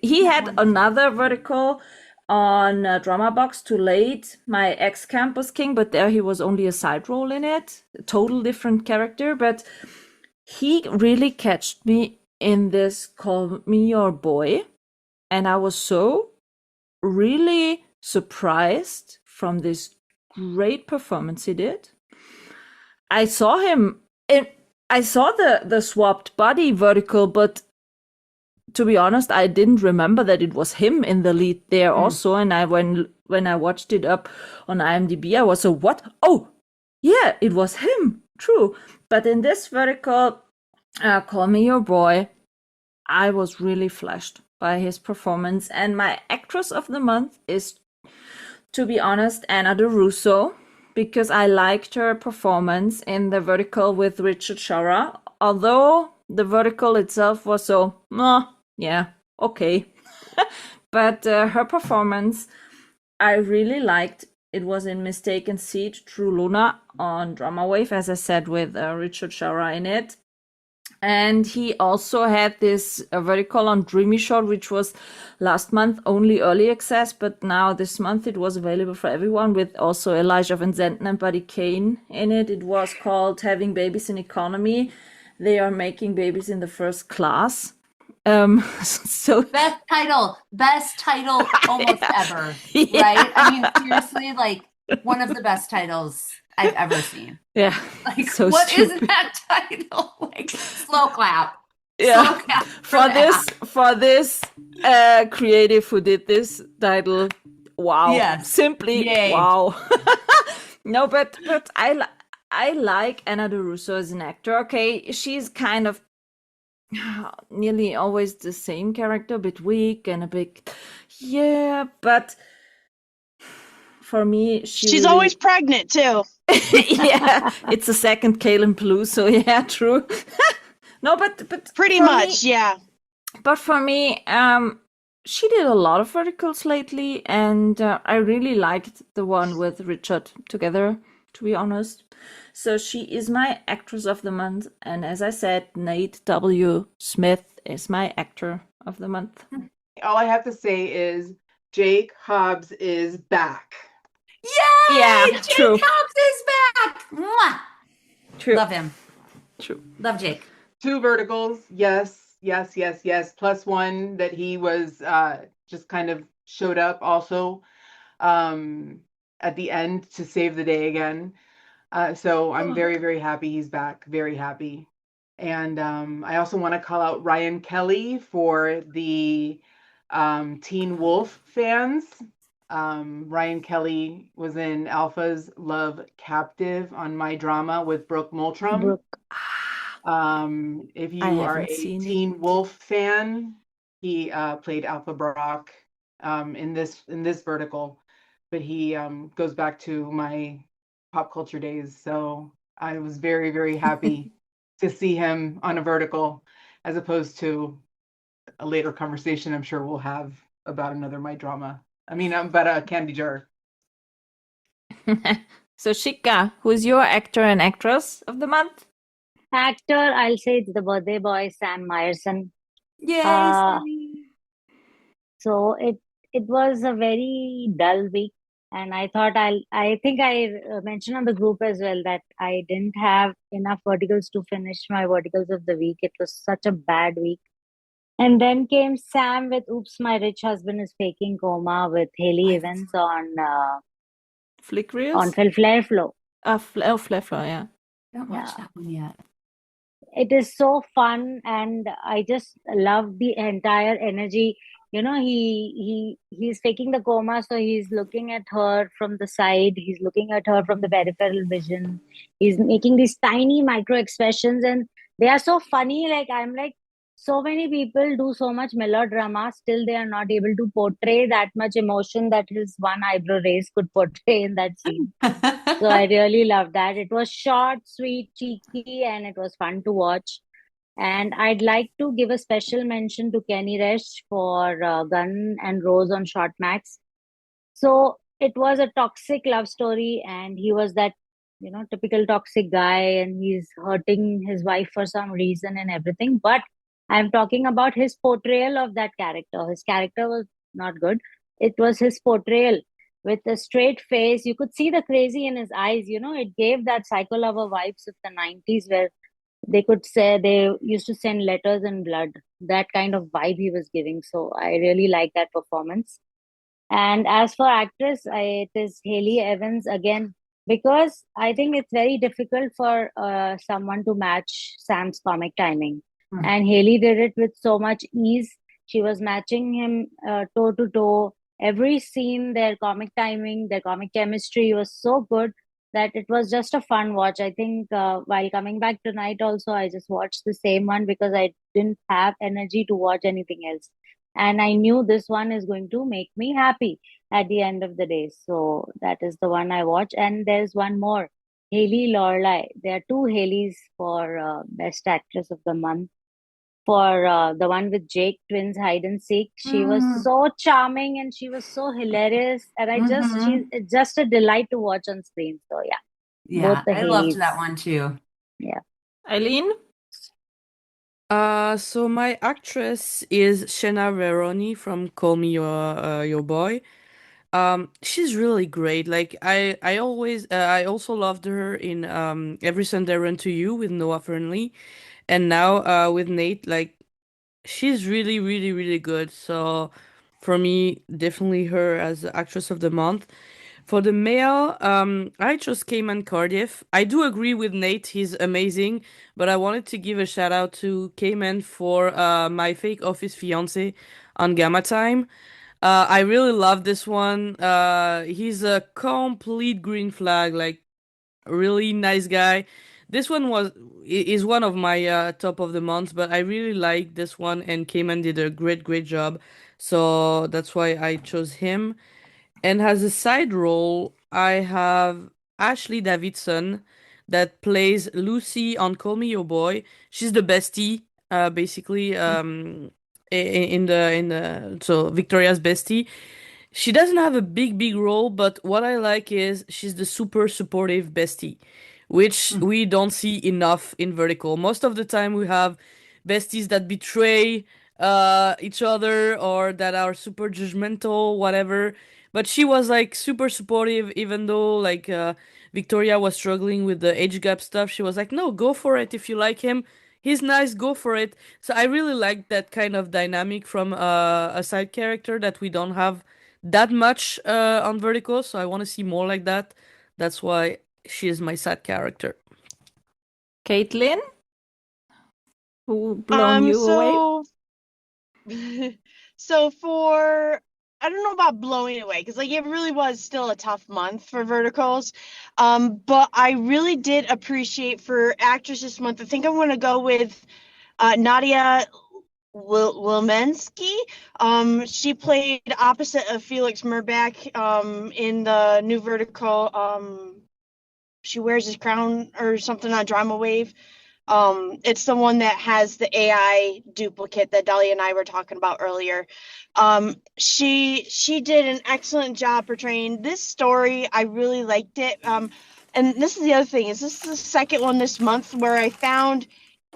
he had another vertical on Drama Box Too Late, My Ex-Campus King, but there he was only a side role in it, a total different character, but he really catched me in this Call Me Your Boy, and I was so really surprised from this great performance he did. I saw him I saw the swapped body vertical, but to be honest, I didn't remember that it was him in the lead there also. And when I watched it up on IMDb, I was so, what? Oh, yeah, it was him. True. But in this vertical, Call Me Your Boy, I was really flashed by his performance. And my actress of the month is, to be honest, Anna DeRusso, because I liked her performance in the vertical with Richard Shara. Although the vertical itself was so, yeah, okay. But her performance, I really liked. It was in Mistaken Seat, True Luna on Drama Wave, as I said, with Richard Shara in it. And he also had this vertical on Dreamy Shot, which was last month only early access, but now this month it was available for everyone, with also Elijah Van Zenten and Buddy Kane in it. It was called Having Babies in Economy. They are making babies in the first class. So best title almost ever. Yeah. Right? I mean, seriously, like one of the best titles I've ever seen. Yeah. Like, so what stupid. is that title? Like, slow clap. Yeah. Slow clap for this creative who did this title. Wow. Yes. Simply Yay. wow. No, but I like Anna DeRusso as an actor. Okay, she's kind of nearly always the same character, a bit weak and a bit, yeah, but for me, she's really... always pregnant too. Yeah, it's a second Kalen Blue, so yeah, true. No, but pretty much, yeah. But for me, she did a lot of verticals lately, and I really liked the one with Richard together, to be honest. So she is my actress of the month, and as I said, Nate W. Smith is my actor of the month. All I have to say is Jake Hobbs is back. Yay! Yeah, Jake true. Hobbs is back. Mwah! True. Love him. True. Love Jake. 2 verticals, yes. Plus one that he was just kind of showed up also at the end to save the day again. So I'm very, very happy he's back. Very happy. And I also want to call out Ryan Kelly for the Teen Wolf fans. Ryan Kelly was in Alpha's Love Captive on My Drama with Brooke Moultram. If you are a Teen Wolf fan, he played Alpha Brock in this vertical, but he goes back to my pop culture days. So I was very, very happy to see him on a vertical, as opposed to a later conversation I'm sure we'll have about another My Drama. I mean, about a Candy Jar. So Shika, who's your actor and actress of the month? Actor, I'll say it's the birthday boy, Sam Meyerson. Yay, So it was a very dull week, and I thought I think I mentioned on the group as well that I didn't have enough verticals to finish my verticals of the week. It was such a bad week. And then came Sam with Oops, My Rich Husband is Faking Coma with Haley Evans on Flick Reels? On Flare Flow. Flare Flow, yeah. Don't watch that one yet. It is so fun, and I just love the entire energy. You know, he's faking the coma, so he's looking at her from the side. He's looking at her from the peripheral vision. He's making these tiny micro expressions, and they are so funny. Like, I'm like, so many people do so much melodrama, still they are not able to portray that much emotion that his one eyebrow raise could portray in that scene. So I really loved that. It was short, sweet, cheeky, and it was fun to watch. And I'd like to give a special mention to Kenny Resch for Gun and Rose on Short Max. So it was a toxic love story, and he was that, you know, typical toxic guy, and he's hurting his wife for some reason and everything. But I'm talking about his portrayal of that character. His character was not good. It was his portrayal with a straight face. You could see the crazy in his eyes. You know, it gave that psycho lover vibes of the 90s where they could say they used to send letters in blood. That kind of vibe he was giving. So I really like that performance. And as for actress, it is Haley Evans again. because I think it's very difficult for someone to match Sam's comic timing. Mm. And Haley did it with so much ease. She was matching him toe to toe. Every scene, their comic timing, their comic chemistry was so good that it was just a fun watch. I think while coming back tonight, also, I just watched the same one because I didn't have energy to watch anything else. And I knew this one is going to make me happy at the end of the day. So that is the one I watch. And there's one more, Haley Lorelai. There are two Haleys for Best Actress of the Month. For the one with Jake, twins hide and seek, she was Mm. so charming and she was so hilarious, and she's just a delight to watch on screen. So yeah, both Yeah, the I loved Haleys. that one too. Yeah. Eileen? So my actress is Shena Veroni from Call Me Your Boy. She's really great. Like I also loved her in Every Sunday I Run to You with Noah Fernley, and now with Nate. Like she's really, really, really good. So for me, definitely her as the actress of the month. For the male, I chose Cayman Cardiff. I do agree with Nate, he's amazing, but I wanted to give a shout out to Cayman for my fake office fiance on Gamma Time. I really love this one. He's a complete green flag, like really nice guy. This one is one of my top of the month, but I really like this one, and Cayman did a great job, so that's why I chose him. And as a side role, I have Ashley Davidson that plays Lucy on Call Me Your Boy. She's the bestie, basically, in the so Victoria's bestie. She doesn't have a big role, but what I like is she's the super supportive bestie, which Mm. we don't see enough in Vertical. Most of the time we have besties that betray each other or that are super judgmental, whatever. But she was like super supportive, even though like Victoria was struggling with the age gap stuff. She was like, "No, go for it if you like him. He's nice, go for it." So I really like that kind of dynamic from a side character that we don't have that much on Vertical, so I want to see more like that. That's why she is my sad character. Caitlin? Who blown you away? So for I don't know about blowing away because like it really was still a tough month for verticals. But I really did appreciate for actress this month. I think I'm gonna go with Nadia Wilmensky. She played opposite of Felix Murback in the new vertical. She wears his crown or something on Drama Wave. It's the one that has the AI duplicate that Dahlia and I were talking about earlier. She did an excellent job portraying this story. I really liked it. And this is the other thing, is this is the second one this month where I found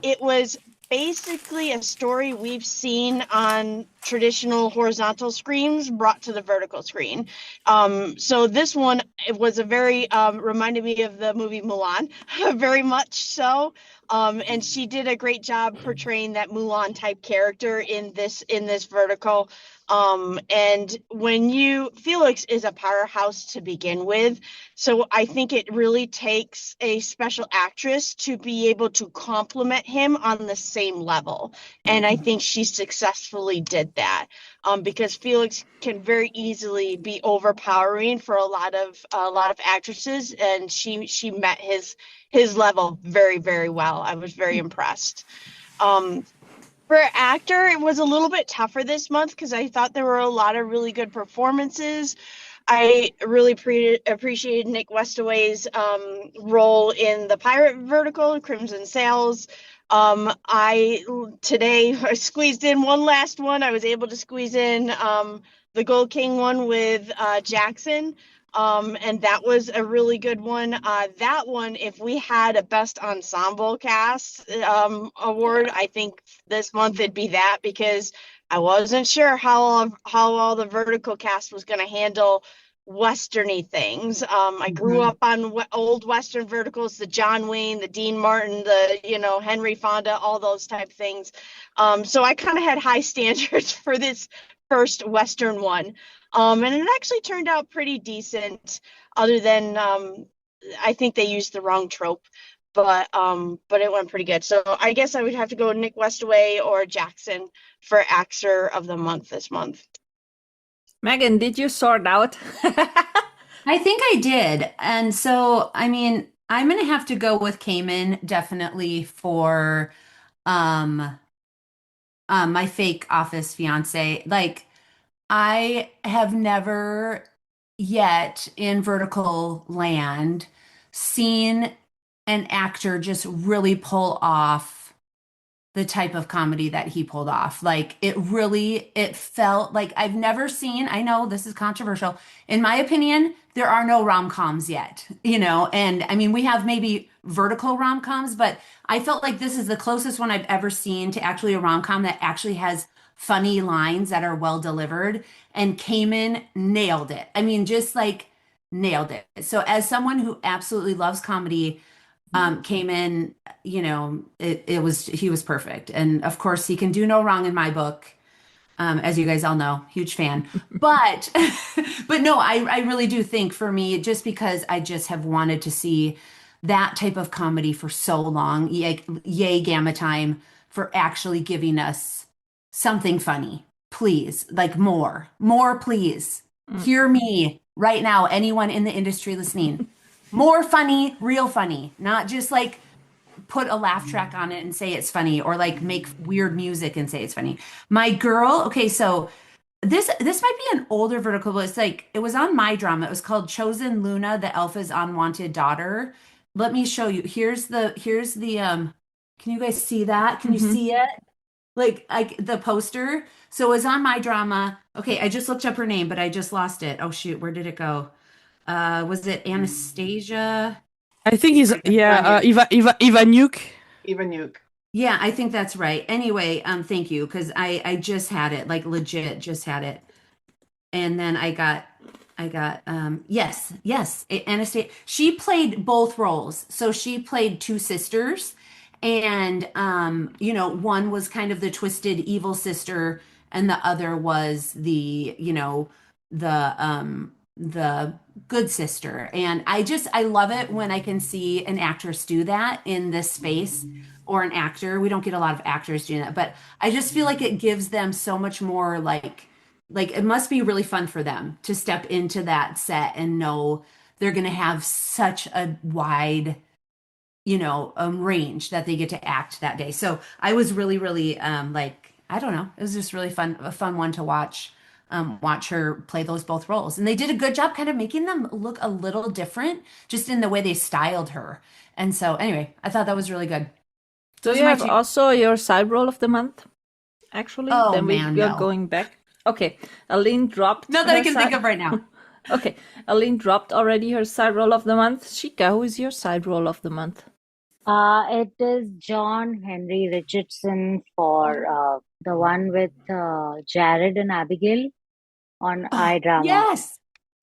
it was basically a story we've seen on traditional horizontal screens brought to the vertical screen. So this one, it was a very reminded me of the movie Mulan, very much so. And she did a great job portraying that Mulan type character in this vertical. And Felix is a powerhouse to begin with, so I think it really takes a special actress to be able to complement him on the same level. And I think she successfully did that, because Felix can very easily be overpowering for a lot of actresses, and she met his level very well. I was very impressed. For actor, it was a little bit tougher this month because I thought there were a lot of really good performances. I really appreciated Nick Westaway's role in the pirate vertical, Crimson Sails. I squeezed in one last one. I was able to squeeze in the Gold King one with Jackson. And that was a really good one. That one, if we had a best ensemble cast award, I think this month it'd be that, because I wasn't sure how all the vertical cast was going to handle westerny things. I grew up on old western verticals, the John Wayne, the Dean Martin, the Henry Fonda, all those type things. So I kind of had high standards for this first western one. And it actually turned out pretty decent, other than I think they used the wrong trope, but it went pretty good. So I guess I would have to go Nick Westaway or Jackson for actor of the month this month. Megan, did you sort out? I think I did. And so, I mean, I'm gonna have to go with Cayman definitely for um my fake office fiance. Like, I have never yet in vertical land seen an actor just really pull off the type of comedy that he pulled off. Like, it felt like I've never seen, I know this is controversial. In my opinion, there are no rom-coms yet, and I mean, we have maybe vertical rom-coms, but I felt like this is the closest one I've ever seen to actually a rom-com that actually has funny lines that are well delivered. And Cayman nailed it. I mean, just like nailed it. So as someone who absolutely loves comedy, came in, he was perfect. And of course, he can do no wrong in my book. As you guys all know, huge fan. But, but no, I really do think for me, just because I just have wanted to see that type of comedy for so long, yay Gamma Time for actually giving us something funny. Please, like more, please. Hear me right now, anyone in the industry listening. More funny, real funny, not just like put a laugh track on it and say it's funny, or like make weird music and say it's funny. My girl, okay, so this might be an older vertical, but it's like it was on My Drama. It was called Chosen Luna, the Alpha's Unwanted Daughter. Let me show you. Here's the can you guys see that? Can you see it? Like the poster. So it was on My Drama. Okay, I just looked up her name, but I just lost it. Oh shoot, where did it go? Was it Anastasia? I think he's Ivanuk. Ivanuk. Yeah, I think that's right. Anyway, thank you, because I just had it, like legit just had it. And then I got yes, Anastasia. She played both roles. So she played two sisters, and one was kind of the twisted evil sister, and the other was the good sister. And I love it when I can see an actress do that in this space, or an actor. We don't get a lot of actors doing that, but I just feel like it gives them so much more like it must be really fun for them to step into that set and know they're going to have such a wide range that they get to act that day. So I was really, really I don't know, it was just really a fun one to watch her play those both roles. And they did a good job kind of making them look a little different just in the way they styled her. And so anyway, I thought that was really good. So you have also your side role of the month, actually? Oh, then man, we're no. going back. Okay, Aline dropped. Not that I can think of right now. Okay, Aline dropped already her side role of the month. Shika, who is your side role of the month? It is John Henry Richardson for the one with Jared and Abigail on iDrama. Yes.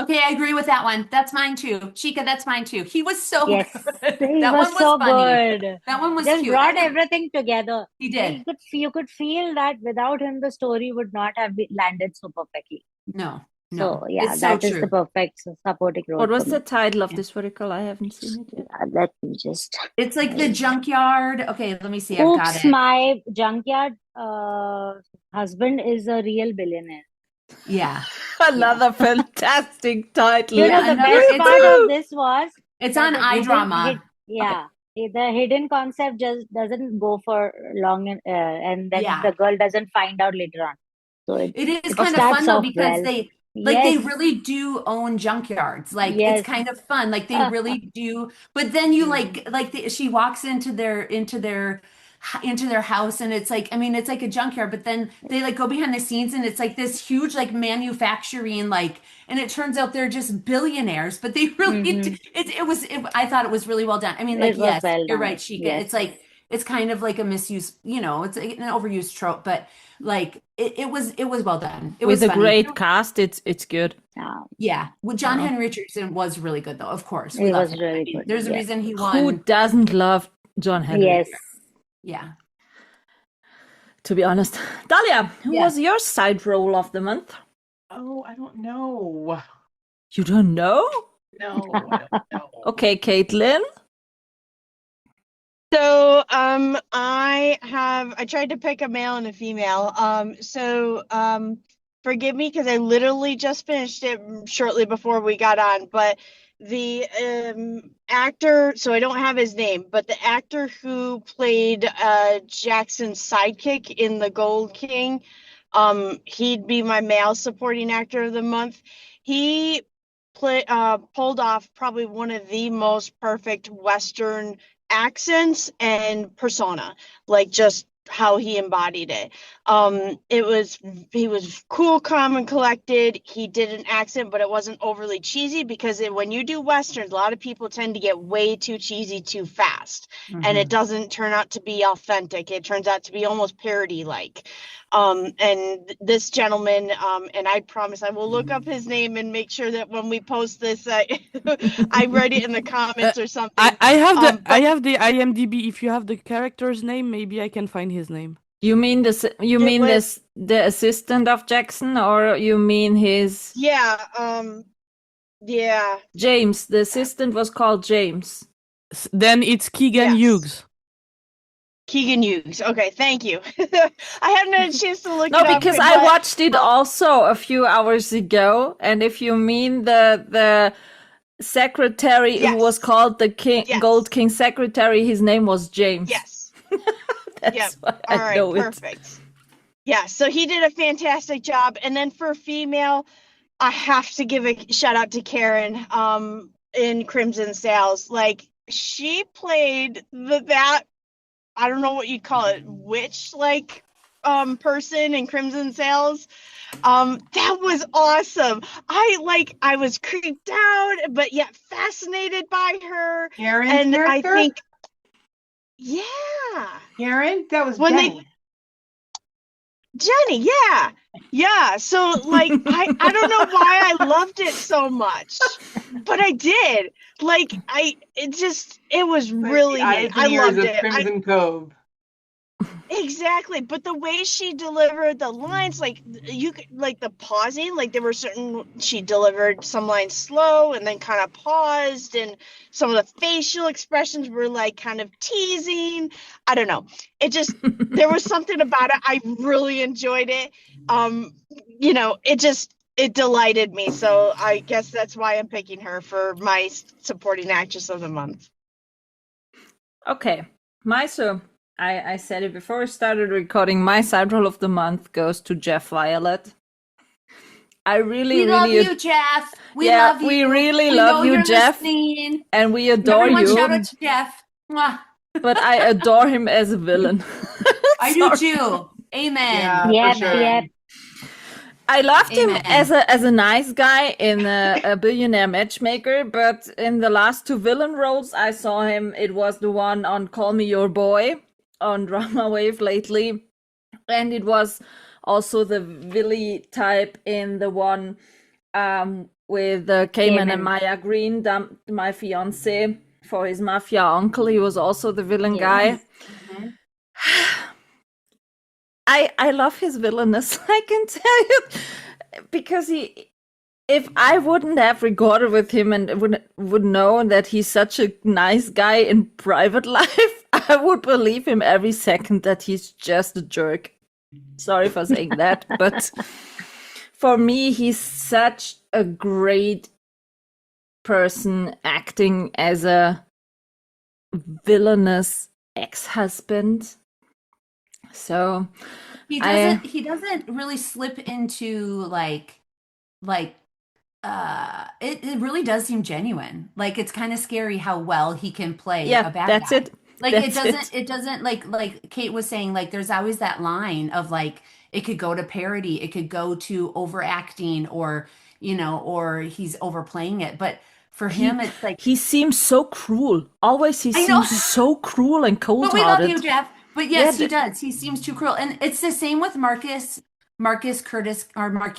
Okay, I agree with that one. That's mine too. Shika, that's mine too. He was so Yes, good. he That was one was so funny. good. That one was Just cute. brought everything together. He did. You could feel that without him, the story would not have landed so perfectly. No. So yeah, It's so that is true. the perfect supporting role. What was for the me. title of this vertical? I haven't seen it yet. Let me just. It's like the junkyard. Okay, let me see. I've got Oops, it. my junkyard husband is a real billionaire. Yeah. Another fantastic title. You know, the best part of this was It's that on the hidden- iDrama. Yeah, the hidden concept just doesn't go for long, and then Yeah. the girl doesn't find out later on. So It is it kind of starts fun though off because well. they Yes. really do own junkyards. Like Yes. it's kind of fun. Like they really do. But then you she walks into their house and it's like, I mean, it's like a junkyard, but then they like go behind the scenes and it's like this huge like manufacturing and it turns out they're just billionaires, but they really I thought it was really well done. I mean, like, It was yes, well you're done. right, Shika. Yes. It's like it's kind of like a misuse, it's like an overused trope, but like it was well done. It With was a funny. great cast, it's good. Yeah. Well, John Henry Richardson was really good though, of course. We He love was him. really I mean, good. there's a Yeah. reason he Who won. doesn't love John Henry? Yes. Yeah. To be honest. Dalia, who Yeah. was your side role of the month? Oh, I don't know. You don't know? No, I don't know. Okay, Caitlin. So I tried to pick a male and a female. Forgive me because I literally just finished it shortly before we got on, but the actor, so I don't have his name, but the actor who played Jackson's sidekick in The Gold King, he'd be my male supporting actor of the month. He pulled off probably one of the most perfect Western accents and persona, like just how he embodied it. He was cool, calm, and collected. He did an accent, but it wasn't overly cheesy because when you do Westerns, a lot of people tend to get way too cheesy too fast, and it doesn't turn out to be authentic. It turns out to be almost parody-like. And this gentleman, and I promise I will look up his name and make sure that when we post this, I write it in the comments or something. I have the IMDb. If you have the character's name, maybe I can find his name. You mean the assistant of Jackson, or you mean his? Yeah. James. The assistant was called James. Then it's Keegan Hughes. Keegan Hughes. Okay, thank you. I hadn't had a chance to look it up. No, because I watched it also a few hours ago, and if you mean the secretary who was called the Gold King secretary, his name was James. Yes. That's why All I right, know perfect. It. Yeah, so he did a fantastic job. And then for female, I have to give a shout out to Karen in Crimson Sails. Like, she played that I don't know what you'd call it, witch like person in Crimson Sails. That was awesome. I was creeped out, but yet fascinated by her. Karen's and character? I think Karen? That was when Jenny. Jenny, yeah. So like I don't know why I loved it so much, but I did. Like it was really neat. I loved it. Crimson Cove. Exactly, but the way she delivered the lines, like the pausing, like there were she delivered some lines slow and then kind of paused, and some of the facial expressions were like kind of teasing. I don't know. It just there was something about it. I really enjoyed it. It delighted me. So I guess that's why I'm picking her for my supporting actress of the month. Okay, I said it before we started recording. My side role of the month goes to Jeff Violet. We love you, Jeff. We love you. We really love you, Jeff. Listening. And we adore you. Shout out to Jeff. Mwah. But I adore him as a villain. I do too. Amen. Yep. I loved him as a nice guy in a Billionaire Matchmaker, but in the last two villain roles I saw him, it was the one on Call Me Your Boy on Drama Wave lately, and it was also the Willy type in the one with Cayman and Maya Green, my fiance, for his mafia uncle. He was also the villain guy. Mm-hmm. I love his villainous, I can tell you, because if I wouldn't have recorded with him and would know that he's such a nice guy in private life, I would believe him every second that he's just a jerk. Sorry for saying that, but for me, he's such a great person acting as a villainous ex-husband. So he doesn't really slip into it really does seem genuine. Like, it's kind of scary how well he can play a bad guy. It. Like, it doesn't like Kate was saying, like, there's always that line of like, it could go to parody, it could go to overacting, or or he's overplaying it. But for him, it's like he seems so cruel. Always he seems so cruel and cold-hearted. But we love you, Jeff. But yes, he does. He seems too cruel. And it's the same with Marcus Curtis, or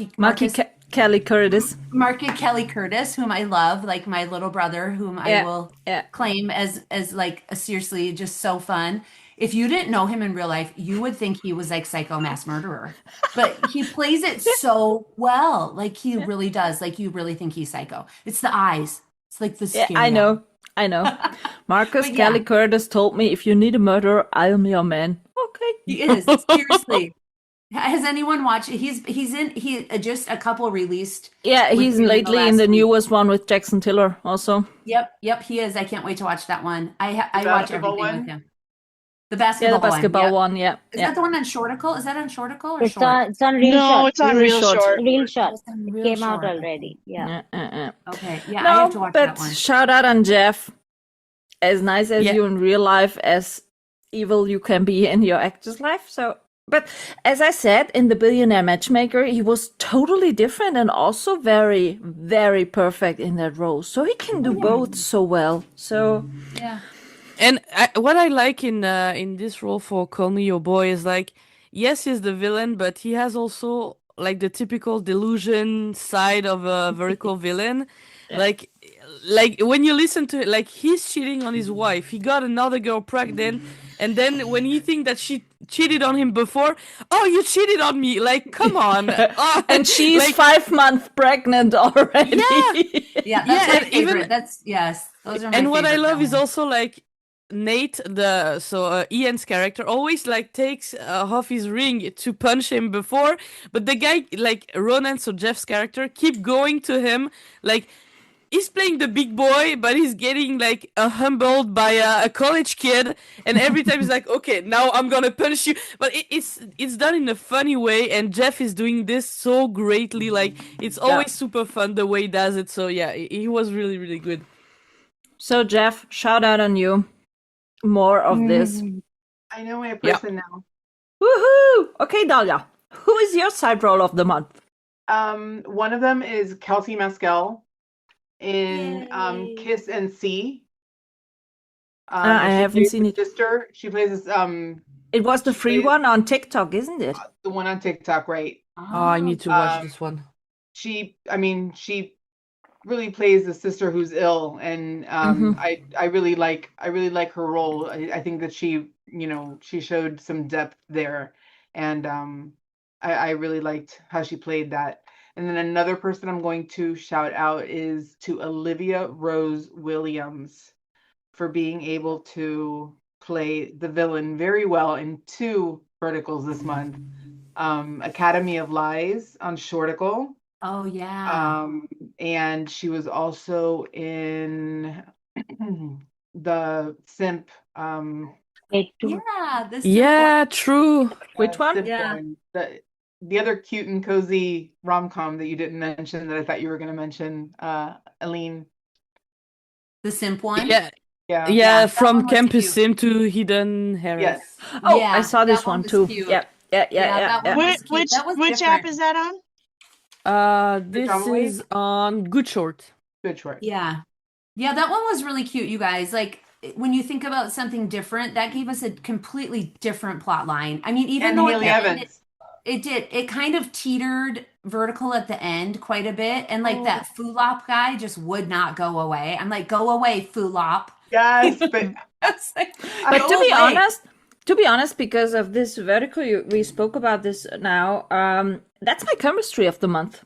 Kelly Curtis. Marcus Kelly Curtis, whom I love, like my little brother, whom I will claim as like seriously just so fun. If you didn't know him in real life, you would think he was like psycho mass murderer. But he plays it so well. Like, he really does. Like, you really think he's psycho. It's the eyes. It's like the scary. I know. I know. Marcus But yeah. Kelly Curtis told me, if you need a murderer, I am your man. Okay. He is, seriously. Has anyone watched it? He just a couple released. Yeah, he's within lately in last the week. newest one with Jackson Tiller also. Yep, he is. I can't wait to watch that one. I watch basketball everything one? with him. The Yeah, the basketball basketball one. one, yeah. Is yeah. that the one on Shorticle? Is that on Shorticle or It's Short? on it's on No, ReelShort. it's on Real Real Short. Short. ReelShort. It's on It Real came out Short. already. Yeah. Okay, yeah, No, I have to watch but that one. shout out on Jeff. As nice as Yeah. you in real life, as evil you can be in your actor's life. So, but as I said, in The Billionaire Matchmaker, he was totally different and also very, very perfect in that role. So he can do both so well. So Yeah. And what I like in this role for Call Me Your Boy is like, yes, he's the villain, but he has also like the typical delusion side of a very cool villain. Like when you listen to it, like he's cheating on his wife. He got another girl pregnant, and then when he think that she cheated on him before, oh, you cheated on me! Like, come on. and she's like, 5 months pregnant already. Yeah, that's Yeah, my and even- favorite. That's yes, those are my and what I favorite love is villains. also like Nate, Ian's character, always like takes off his ring to punch him before, but the guy like Ronan, so Jeff's character, keep going to him like he's playing the big boy, but he's getting like humbled by a college kid, and every time he's like, okay, now I'm gonna punish you, but it's done in a funny way, and Jeff is doing this so greatly, like it's always super fun the way he does it. So yeah, he was really, really good. So Jeff, shout out on you. More of this. I know my person now. Woohoo! Okay, Dahlia, who is your side role of the month? One of them is Kelsey Mescal in Yay. Kiss and See. I she haven't plays seen the it. Sister. She plays this It was the free plays- one on TikTok, isn't it? the one on TikTok, right? Oh, I need to watch this one. She really plays the sister who's ill, and I really like her role. I think that she showed some depth there, and I really liked how she played that. And then another person I'm going to shout out is to Olivia Rose Williams for being able to play the villain very well in 2 verticals this month. Academy of Lies on Shorticle. Oh yeah. And she was also in the Simp. It too. Yeah, this Yeah, true. Which one? Simp Yeah. one. The other cute and cozy rom-com that you didn't mention that I thought you were going to mention, Aline. the simp one. Yeah, Yeah. yeah, that from one was Campus cute. Sim to Hidden Harris. Yes. Oh, Yeah, I saw this that one one was too. cute. Yeah. that one was cute. Which That was which different. app is that on? This Drama Wave? is on Good Short. Good choice. Yeah. Yeah, that one was really cute, you guys. Like when you think about something different, that gave us a completely different plot line. I mean, even And though Haley at the end Evans. it kind of teetered vertical at the end quite a bit. And like that Fulop guy just would not go away. I'm like, go away, Fulop. Yes, but It's like, But go to be away. honest, because of this vertical, we spoke about this now. That's my chemistry of the month.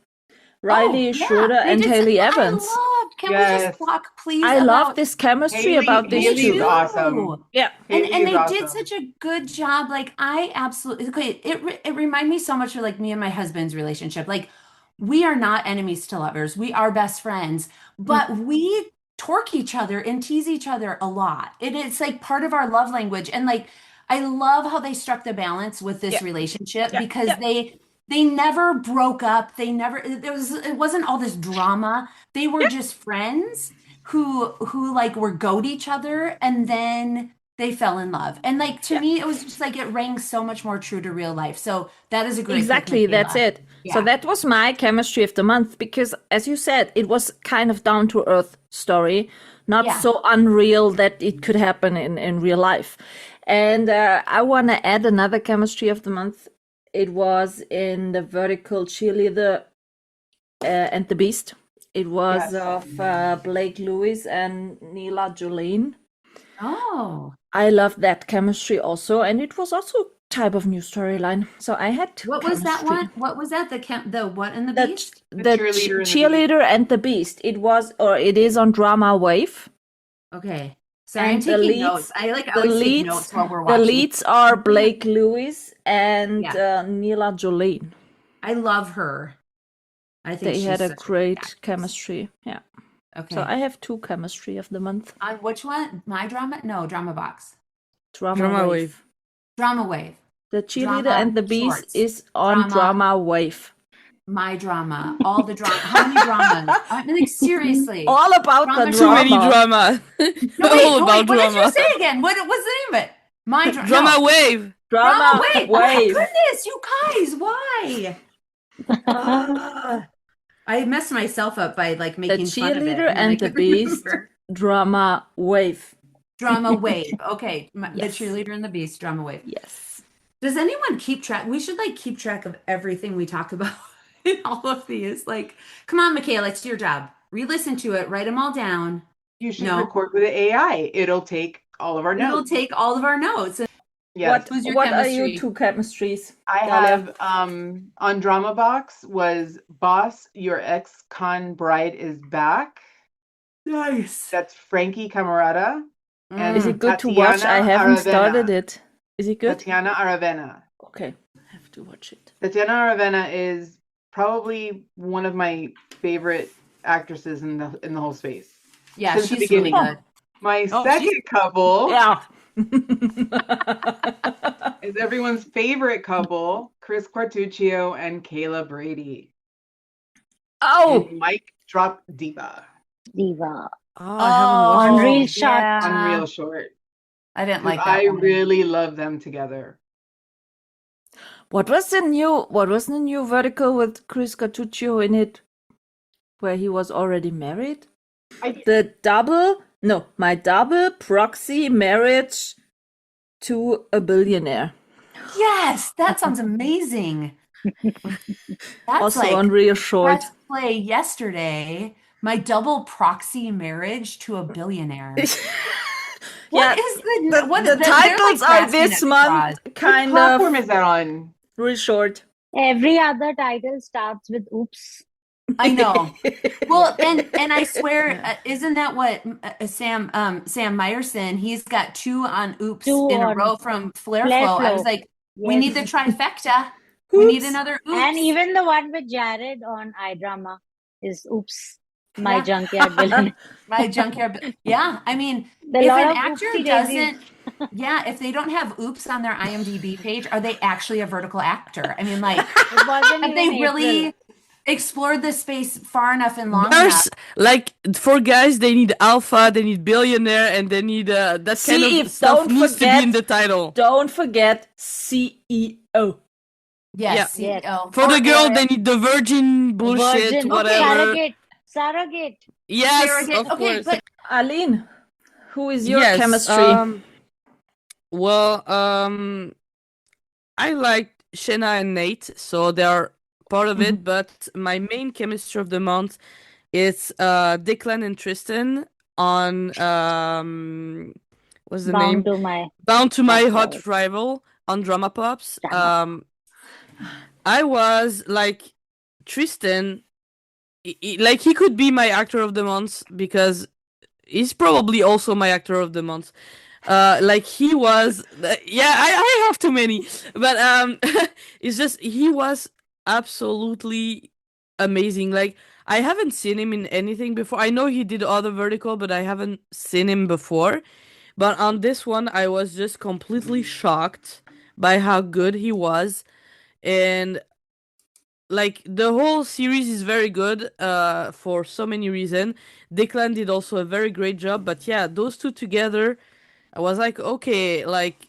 Riley Oh, yeah, Schroeder they and did Haley I Evans. love. Can we Yes. just talk, please? I love about this chemistry Haley- about these Haley is two. awesome. Yeah. Haley And is they awesome. did such a good job. Like I absolutely okay. It reminded me so much of like me and my husband's relationship. Like we are not enemies to lovers. We are best friends, but we torque each other and tease each other a lot. It's like part of our love language. And like I love how they struck the balance with this relationship because they never broke up. They never it wasn't all this drama. They were just friends who like were goat each other and then they fell in love. And like to me it was just like it rang so much more true to real life. So that is a great pick, Exactly, that's Michaela. it. So that was my chemistry of the month because, as you said, it was kind of down to earth story, not so unreal that it could happen in real life. And I want to add another chemistry of the month. It was in the vertical Cheerleader and the Beast. It was of Blake Lewis and Neela Jolene. Oh. I loved that chemistry also, and it was also type of new storyline. So I had What was that chemistry. one? What was that? The what in the The beast? the Cheerleader and the cheerleader and the Beast. It was, or it is on Drama Wave. Okay. Sorry, I'm And the taking leads, notes. I the always take leads, notes while we're the watching. leads are Blake Lewis and Yeah. Neela Jolene. I love her. I think They she's had a such great actress. chemistry. Yeah. Okay. So I have 2 chemistry of the month. On which one? My drama? No, Drama Box. Drama Wave. Drama Wave. The Cheerleader Drama and the Beast Shorts. is on Drama Wave. My drama. All the drama. How many dramas? I mean, like, seriously. All about the Drama Too drama. many drama. No, All about what did drama. you say again? What was the name of it? My Drama no. Wave. Drama Wave. Oh my Wave. goodness, you guys, why? I messed myself up by like The making fun of it. Cheerleader And then I and the couldn't Beast, remember. Drama Wave. Drama Wave. Okay. The Yes. Cheerleader and the Beast, Drama Wave. Yes. Does anyone keep track? We should like keep track of everything we talk about in all of these. Like, come on, Michaela, it's your job. Re-listen to it, write them all down. You should No. record with AI. It'll take all of our It'll notes. take all of our notes. Yes. Who's your What are chemistry? your 2 chemistries? I Dalia? have on Drama Box was Boss, Your Ex-Con Bride is Back. Nice. That's Frankie Camarada. And Is it good to watch? I Tatiana haven't Aravena. started it. Is it good? Tatiana Aravena. Okay, I have to watch it. Tatiana Aravena is probably one of my favorite actresses in the whole space. Yeah, Since the she's really beginning. good. My Oh, second couple Yeah. is everyone's favorite couple, Chris Quartuccio and Kayla Brady. Oh, And Mike Drop Diva Diva. Oh, I haven't watched On it. Real Short. on Real Short. I didn't 'Cause like that I one. really love them together. what was the new vertical with Chris Cartuccio in it, where he was already married? My double proxy marriage to a billionaire. Yes, that sounds amazing. That's Also like on Real Short. press play yesterday. My double proxy marriage to a billionaire. What is the they're titles like are grasping this at straws. month kind What platform of is that on? Real Short. Every other title starts with oops. I know. Well, and I swear, isn't that what Sam Meyerson? He's got 2 on Oops 2 in a on row from Flare Flare Flow. I was Flow. like, we need the Yes. trifecta. We need another Oops. And even the one with Jared on iDrama is oops. My Yeah. junkyard villain. My junkyard. Yeah, I mean, A if lot an of actor oopsie doesn't, yeah, if they don't have Oops on their IMDb page, are they actually a vertical actor? I mean, like, It wasn't have they even really April. explored the space far enough and long There's enough? like for guys, they need alpha, they need billionaire, and they need that kind See, of stuff don't needs to be in forget- the title. Don't forget CEO. Yes, Yeah. CEO. For the Or- girl, or they need the virgin bullshit, Virgin. whatever. Surrogate. Yes, surrogate. of Okay, course. but Aline, who is your Yes, chemistry? Well, I like Shenna and Nate, so they are part of it. But my main chemistry of the month is Declan and Tristan on what's the name? Bound to My Hot Rival on Drama Pops. I was like Tristan, like he could be my actor of the month because he's probably also my actor of the month. Like he was, yeah, I have too many, but it's just he was absolutely amazing. Like I haven't seen him in anything before. I know he did other vertical, but I haven't seen him before. But on this one, I was just completely shocked by how good he was, and like the whole series is very good for so many reasons. Declan did also a very great job, but yeah, those two together, I was like, okay, like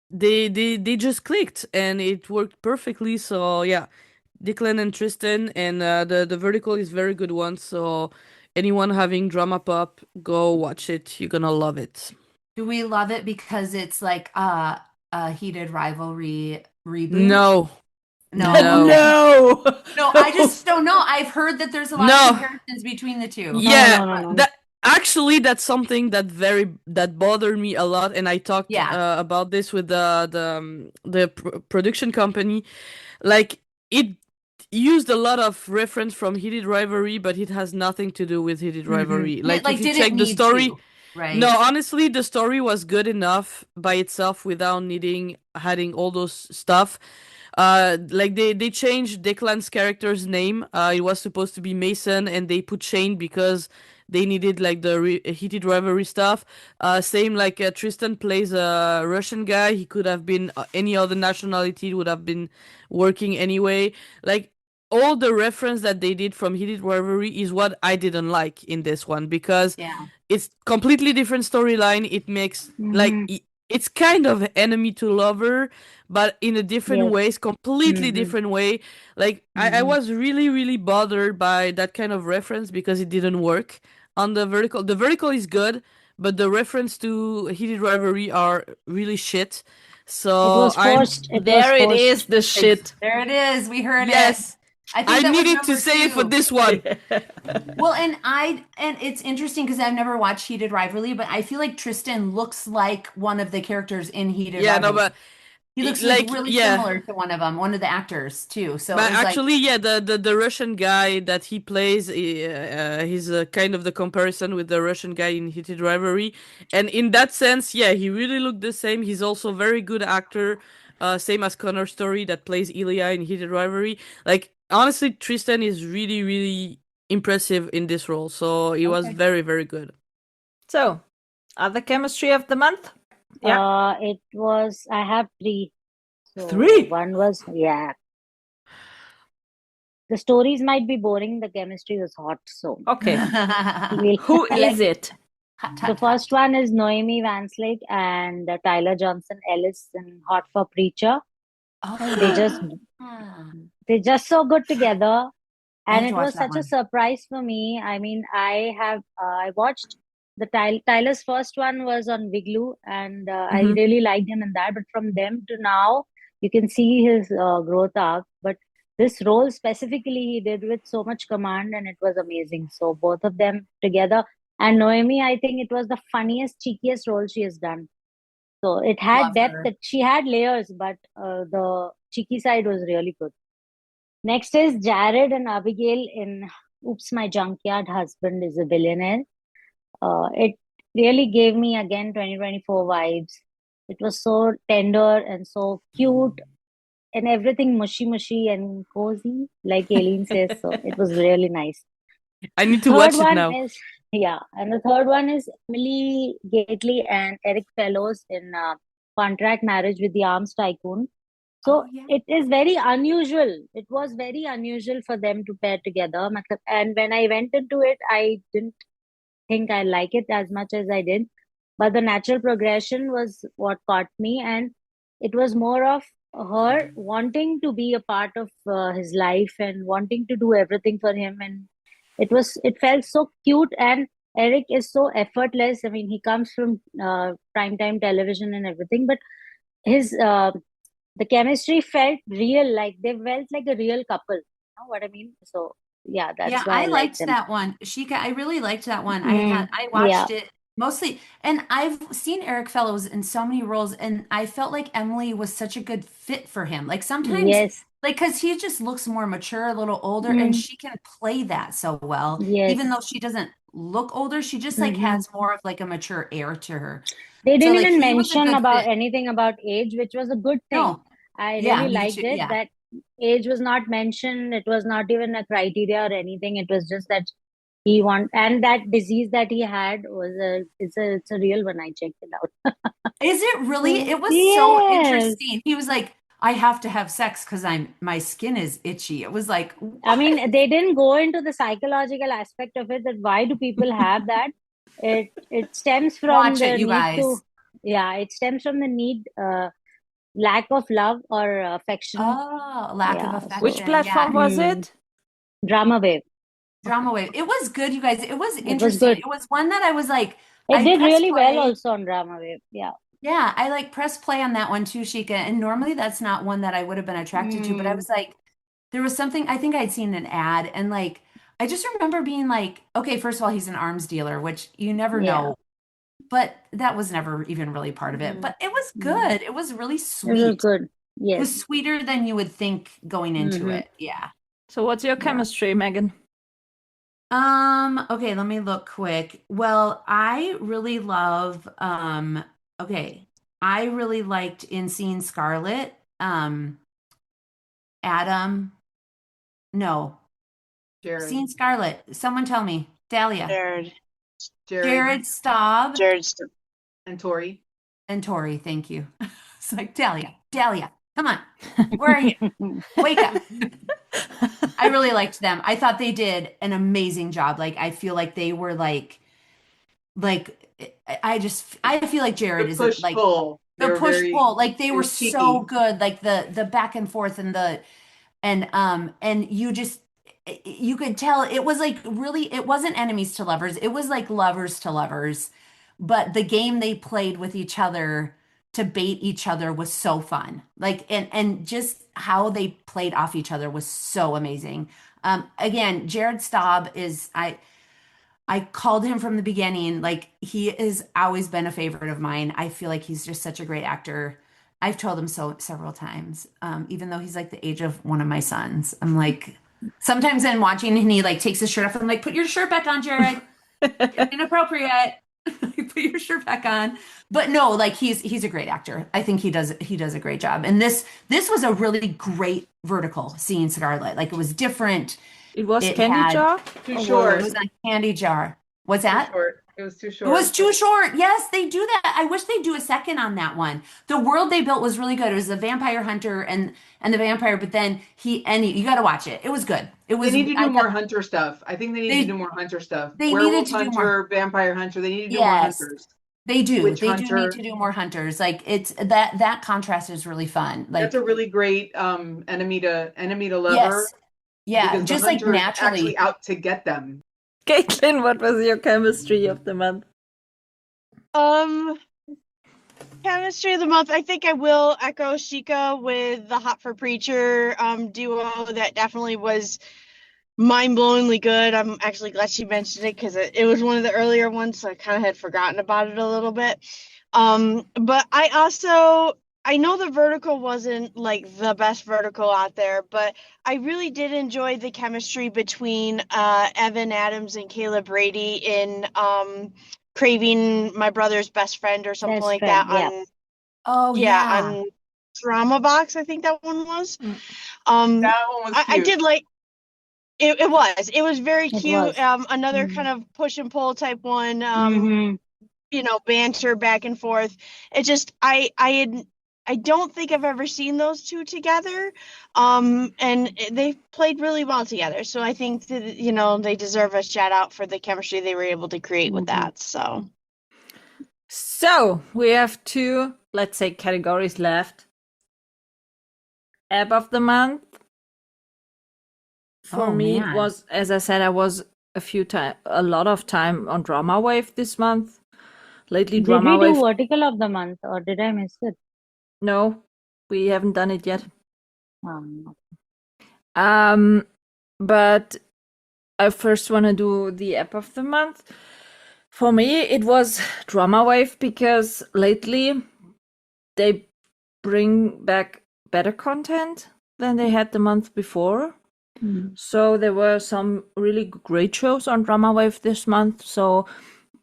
they just clicked and it worked perfectly. So yeah, Declan and Tristan, and the vertical is very good one. So anyone having Drama Pop, go watch it. You're gonna love it. do we love it because it's like a heated rivalry reboot? No. No. No. No, I just don't know. I've heard that there's a lot of comparisons between the two. Yeah, No. that actually that's something that bothered me a lot, and I talked about this with the production company. Like it used a lot of reference from Heated Rivalry, but it has nothing to do with Heated Rivalry. Like if you didn't check the need story, to. Right. No, honestly, the story was good enough by itself without needing adding all those stuff. Like they changed Declan's character's name. It was supposed to be Mason, and they put Shane because they needed like the heated rivalry stuff. Same like Tristan plays a Russian guy. He could have been any other nationality. It would have been working anyway. Like all the reference that they did from heated rivalry is what I didn't like in this one because Yeah. it's completely different storyline. It makes like it's kind of enemy to lover, but in a different Yes. ways, completely different way. Like I was really, really bothered by that kind of reference because it didn't work on the vertical. The vertical is good, but the reference to heated rivalry are really shit. It So was forced. It was There it is, forced. the shit. There it is. We heard it. yes, I think I that was needed to number say it for 2. this one. Well, and it's interesting because I've never watched Heated Rivalry, but I feel like Tristan looks like one of the characters in Heated Yeah, no, Rivalry. but He looks like really yeah. similar to one of them, one of the actors too. So it But was like, actually, yeah, the Russian guy that he plays, he's kind of the comparison with the Russian guy in Heated Rivalry, and in that sense, yeah, he really looked the same. He's also a very good actor, same as Connor Story that plays Ilya in Heated Rivalry. Like honestly, Tristan is really really impressive in this role, so he was Okay. very very good. So, other chemistry of the month? Yeah. It was, I have 3. So 3? one was, yeah. The stories might be boring. The chemistry was hot. So Okay. we'll Who is it? The first one is Noemi Vanslick and Tyler Johnson Ellis in Hot for Preacher. They just they're just so good together, I and have to it watch was that such a one. surprise for me. I mean, I watched the Tyler's first one was on Wigloo, and I really liked him in that. But from them to now, you can see his growth arc. But this role specifically, he did with so much command, and it was amazing. So both of them together, and Noemi, I think it was the funniest, cheekiest role she has done. So it had Love depth. her. That she had layers, but the cheeky side was really good. Next is Jared and Abigail in Oops, My Junkyard Husband is a Billionaire. It really gave me again 2024 vibes. It was so tender and so cute and everything mushy mushy and cozy, like Aileen says. So it was really nice. I need to Third watch it one now. is, yeah, and the third one is Emily Gately and Eric Fellows in Contract Marriage with the Arms Tycoon. So yeah. it is very unusual. It was very unusual for them to pair together. And when I went into it, I didn't think I like it as much as I did. But the natural progression was what caught me. And it was more of her wanting to be a part of his life and wanting to do everything for him. And it felt so cute. And Eric is so effortless. I mean, he comes from primetime television and everything, but his the chemistry felt real, like they felt like a real couple. You know what I mean? So yeah, Yeah, that's why I I like liked them. that one. Shika, I really liked that one. I Yeah, watched it mostly, and I've seen Eric Fellows in so many roles, and I felt like Emily was such a good fit for him. Like sometimes, yes, like because he just looks more mature, a little older, and she can play that so well. Even yes. though she doesn't look older, she just like has more of like a mature air to her. They So didn't like even he was a mention good about fit. anything about age, which was a good thing. No, I yeah, really me liked too. it Yeah. that age was not mentioned. It was not even a criteria or anything. It was just that he want, and that disease that he had was it's a real one. I checked it out. Is it really? It was so Yes. interesting. He was like, I have to have sex because my skin is itchy. It was like, I what? mean, they didn't go into the psychological aspect of it, that why do people have that? It stems from Watch it, the you need guys. to, yeah, it stems from the need, lack of love or affection. Oh, lack of Yeah, so Which affection. Yeah. platform was it? Drama Wave. Drama Wave. It was good, you guys. It was It was interesting. good. It was one that I was like, It I did pressed really well play. also on Drama Wave. Yeah. Yeah, I like pressed play on that one too, Shika. And normally that's not one that I would have been attracted to, but I was like, there was something, I think I'd seen an ad, and like, I just remember being like, okay, first of all, he's an arms dealer, which you never Yeah. know, but that was never even really part of it. But it was good. It was really It was sweet. good. It Yes. was sweeter than you would think going into it. Yeah. So, what's your chemistry, Megan? Okay, let me look quick. Well, I really love, okay, I really liked in Seeing Scarlet, Adam, no, Jared. Seeing Scarlet. Someone tell me. Dahlia. Jared. Jared Staub Jared. And Tori. and Tori, thank you. It's like Dahlia, come on. Where are you? Wake up. I really liked them. I thought they did an amazing job. Like I feel like they were like I feel like Jared The is push like pull. They the were push very pull. Like they it were was so cheeky. good. Like the back and forth and you just you could tell it was like really it wasn't enemies to lovers. It was like lovers to lovers. But the game they played with each other to bait each other was so fun. Like and just how they played off each other was so amazing. Again, Jared Staub is I called him from the beginning. Like he has always been a favorite of mine. I feel like he's just such a great actor. I've told him so several times. Even though he's like the age of one of my sons. I'm like sometimes I'm watching and he like takes his shirt off. I'm like, put your shirt back on, Jared. You're inappropriate. Put your shirt back on. But no, like he's a great actor. I think he does a great job. And this was a really great vertical Seeing Scarlet. Like it was different. It was It candy had jar? Too Or short. it was a candy jar. What's Too that? short. It was too It short. was too short. Yes, they do that. I wish they'd do a second on that one. The world they built was really good. It was the vampire hunter and the vampire, but then you got to watch it. It was good. It was. They need to I do more thought hunter stuff. I think they need to do more hunter stuff. they needed Werewolf to do more. hunter, vampire hunter. They need to do more Yes, hunters. they do. Witch They do need hunter. to do more hunters. Like it's that contrast is really fun. That's Like a really great enemy to lover yes, yeah, because the just like hunter is naturally. actually out to get them. Caitlin, what was your chemistry of the month? Chemistry of the month. I think I will echo Shika with the Hot for Preacher duo. That definitely was mind-blowingly good. I'm actually glad she mentioned it because it was one of the earlier ones, so I kind of had forgotten about it a little bit. But I know the vertical wasn't like the best vertical out there, but I really did enjoy the chemistry between Evan Adams and Kayla Brady in Craving My Brother's Best Friend or something Best like friend, that yeah. on Oh yeah. on Drama Box, I think that one was. Mm. That one was I cute. did like it was very It cute. was. Another Mm. kind of push and pull type one. Mm-hmm. Banter back and forth. It just I don't think I've ever seen those two together. And they played really well together. So I think that, they deserve a shout out for the chemistry they were able to create with Mm-hmm. that. So we have two, let's say, categories left. App of the month. For Oh, me, man. it was, as I said, I was a lot of time on Drama Wave this month. Lately, Did Drama we do Wave. vertical of the month or did I miss it? No, we haven't done it yet. Um, But I first want to do the app of the month. For me, it was Drama Wave because lately they bring back better content than they had the month before. So there were some really great shows on Drama Wave this month. So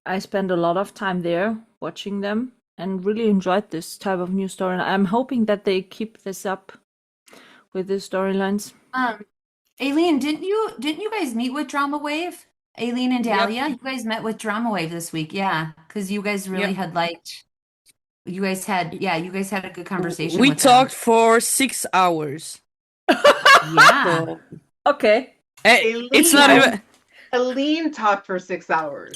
I spent a lot of time there watching them and really enjoyed this type of new story. I'm hoping that they keep this up with the storylines. Aileen, didn't you guys meet with Drama Wave? Aileen and Yep. Dahlia, you guys met with Drama Wave this week, yeah, because you guys really Yep. had liked. You guys had a good conversation. We with them. talked for 6 hours. Yeah. So, Okay. it's not even. Aline talked for 6 hours.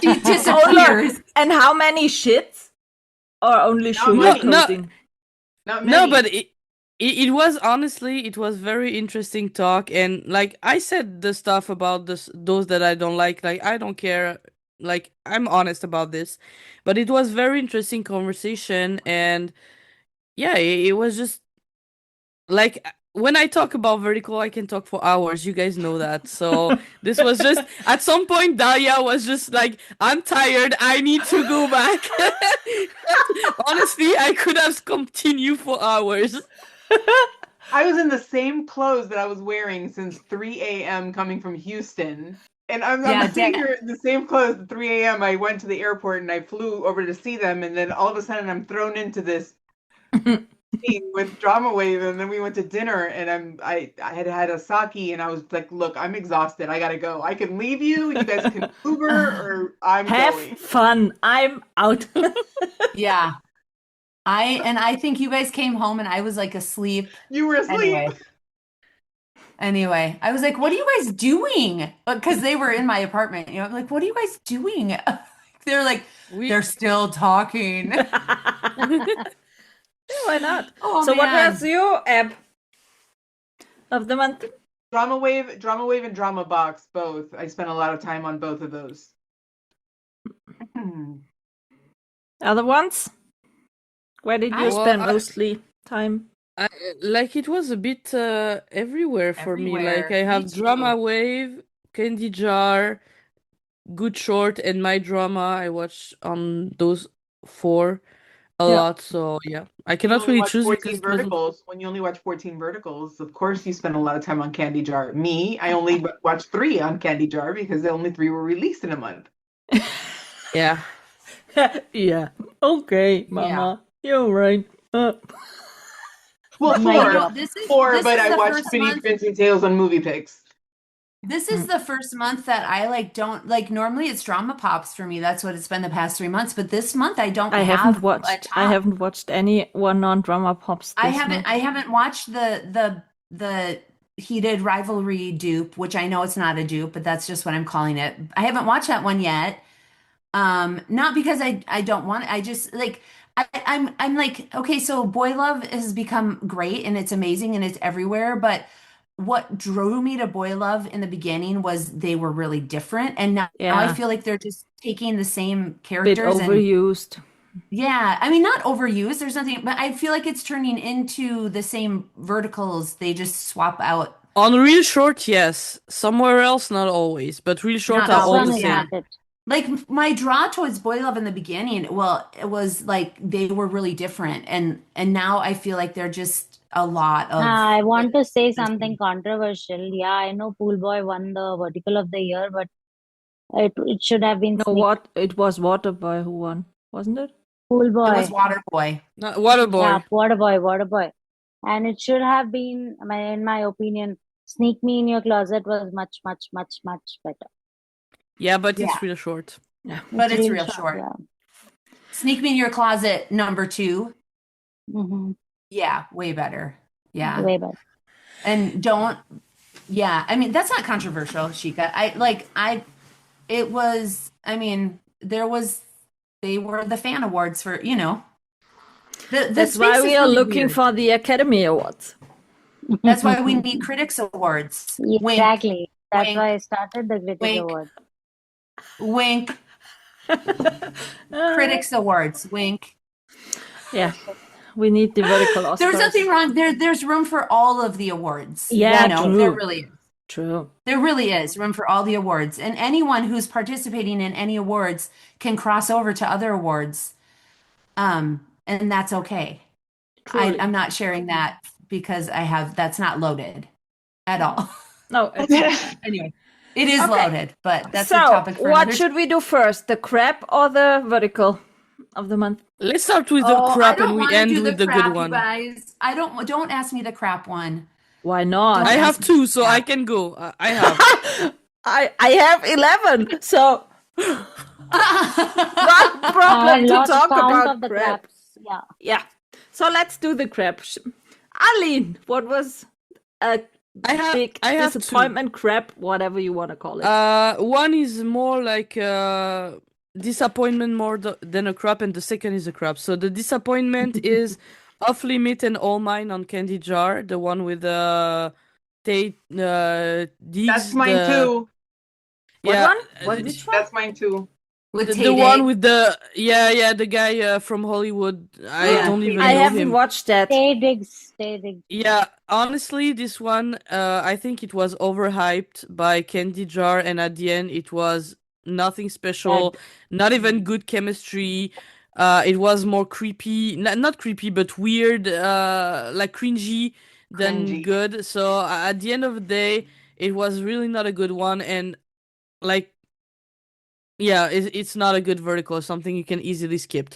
She disappears. And how many shits? Or only Not sugar many. coating? Not No, many. but it was honestly, it was very interesting talk, and like I said the stuff about those that I don't like I don't care, like I'm honest about this, but it was very interesting conversation, and yeah, it was just like when I talk about vertical, I can talk for hours. You guys know that. So this was just at some point, Dahlia was just like, "I'm tired. I need to go back." Honestly, I could have continued for hours. I was in the same clothes that I was wearing since 3 a.m. coming from Houston. And I'm Yeah, sitting here in the same clothes at 3 a.m. I went to the airport and I flew over to see them, and then all of a sudden I'm thrown into this scene with Drama Wave, and then we went to dinner, and I had a sake, and I was like, look, I'm exhausted. I gotta go. I can leave you. You guys can Uber, or I'm Have going. fun. I'm out. yeah. I think you guys came home and I was like asleep. You were asleep. Anyway, I was like, what are you guys doing? Because they were in my apartment, I'm like, what are you guys doing? They're like, they're still talking. Why not? Oh, so what man. was your app of the month? Drama Wave, and Drama Box, both. I spent a lot of time on both of those. Other ones? Where did you spend mostly time? Like it was a bit everywhere for me. Like I have Drama Wave, Candy Jar, Good Short, and My Drama. I watch on those 4 a lot. So yeah, I cannot really choose 14 verticals. When you only watch 14 verticals, of course you spend a lot of time on Candy Jar. Me, I only watched 3 on Candy Jar because the only 3 were released in a month. Yeah. Yeah. Okay, Mama. You're right. Well, this but is I the watched first Spinny month. Fancy Tales on Movie Picks. This is the first month that I don't normally it's drama pops for me. That's what it's been the past 3 months. But this month I haven't watched any one on drama pops. I haven't watched the heated rivalry dupe, which I know it's not a dupe, but that's just what I'm calling it. I haven't watched that one yet. Not because I don't want it. I just I'm like, okay, so Boy Love has become great and it's amazing and it's everywhere, but what drew me to Boy Love in the beginning was they were really different, and now I feel like they're just taking the same characters bit overused. Yeah, I mean, not overused. There's nothing, but I feel like it's turning into the same verticals. They just swap out. On Real Short, yes. Somewhere else, not always. But Real Short are all the same. Like my draw towards Boy Love in the beginning, well, it was like they were really different, and now I feel like they're just a lot of. I want to say something controversial. Yeah, I know Pool Boy won the vertical of the year, but it should have been. No, what it was Water Boy who won, wasn't it? Pool Boy. It was Water Boy. Not Water Boy. Yeah, Water Boy. And it should have been, in my opinion, Sneak Me in Your Closet was much, much, much, much better. Yeah, but it's Real Short. Yeah, but it's real short. Yeah. Sneak Me in Your Closet, number 2. Mm-hmm. Yeah, way better. Yeah, way better. And don't. Yeah, I mean that's not controversial, Shika. It was. I mean, they were the fan awards for That's why we are looking for the Academy Awards. That's why we need Critics Awards. Exactly. Wink. That's Wink. why I started the Critics Award. Wink. Critics Awards. Wink. Yeah. We need the vertical Oscars. There's nothing wrong. There's room for all of the awards. Yeah, true. There really is. True. There really is room for all the awards. And anyone who's participating in any awards can cross over to other awards. And that's okay. I'm not sharing that because that's not loaded at all. No, it's not. Anyway, it is loaded, but that's a topic for what should we do first? The crap or the vertical of the month? Let's start with the crap and we end with the good one. Guys, don't ask me the crap one. Why not? I have 2, so I can go. I have. I have 11, so not problem to talk about the crap. Yeah. So let's do the crap. Aline, what was a big disappointment, crap, whatever you want to call it? One is more like disappointment more than a crap, and the second is a crap. So the disappointment is Off Limit and All Mine on Candy Jar, the one with Tate Diggs. That's mine too. Yeah, which one? That's mine too. The one with the guy from Hollywood. I don't even know him. I haven't watched that. Tate Diggs. Yeah, honestly, this one, I think it was overhyped by Candy Jar, and at the end, it was nothing special, not even good chemistry. It was more creepy, not creepy, but weird, like cringy than good. So at the end of the day, it was really not a good one. And like, yeah, it's not a good vertical. It's something you can easily skip.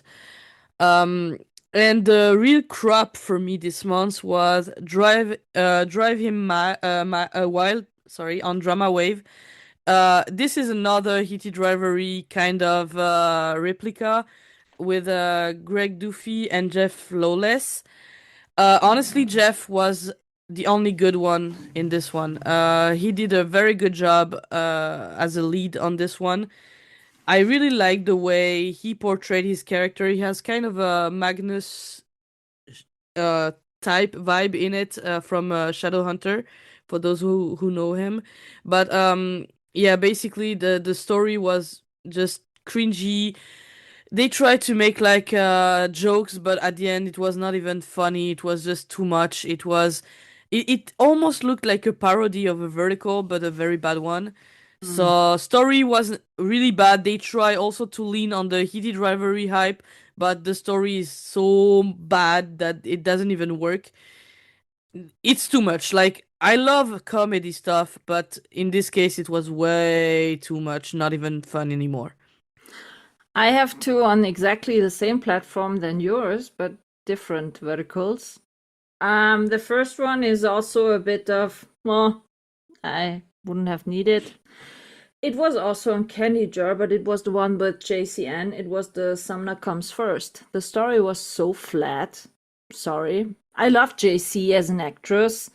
And the real crop for me this month was drive him wild. Sorry, on Drama Wave. This is another Hitty Drivery kind of replica with Greg Duffy and Jeff Lawless. Honestly, Jeff was the only good one in this one. He did a very good job as a lead on this one. I really like the way he portrayed his character. He has kind of a Magnus uh, type vibe in it from Shadowhunter, for those who know him. But yeah, basically the story was just cringy. They tried to make like jokes, but at the end it was not even funny. It was just too much. It almost looked like a parody of a vertical, but a very bad one. So story was really bad. They try also to lean on the heated rivalry hype, but the story is so bad that it doesn't even work. It's too much. Like, I love comedy stuff, but in this case it was way too much, not even fun anymore. I have two on exactly the same platform than yours, but different verticals. The first one is also a bit of, well, I wouldn't have needed. It was also on Candy Jar, but it was the one with JCN. It was the Sumner Comes First. The story was so flat. Sorry. I love JC as an actress,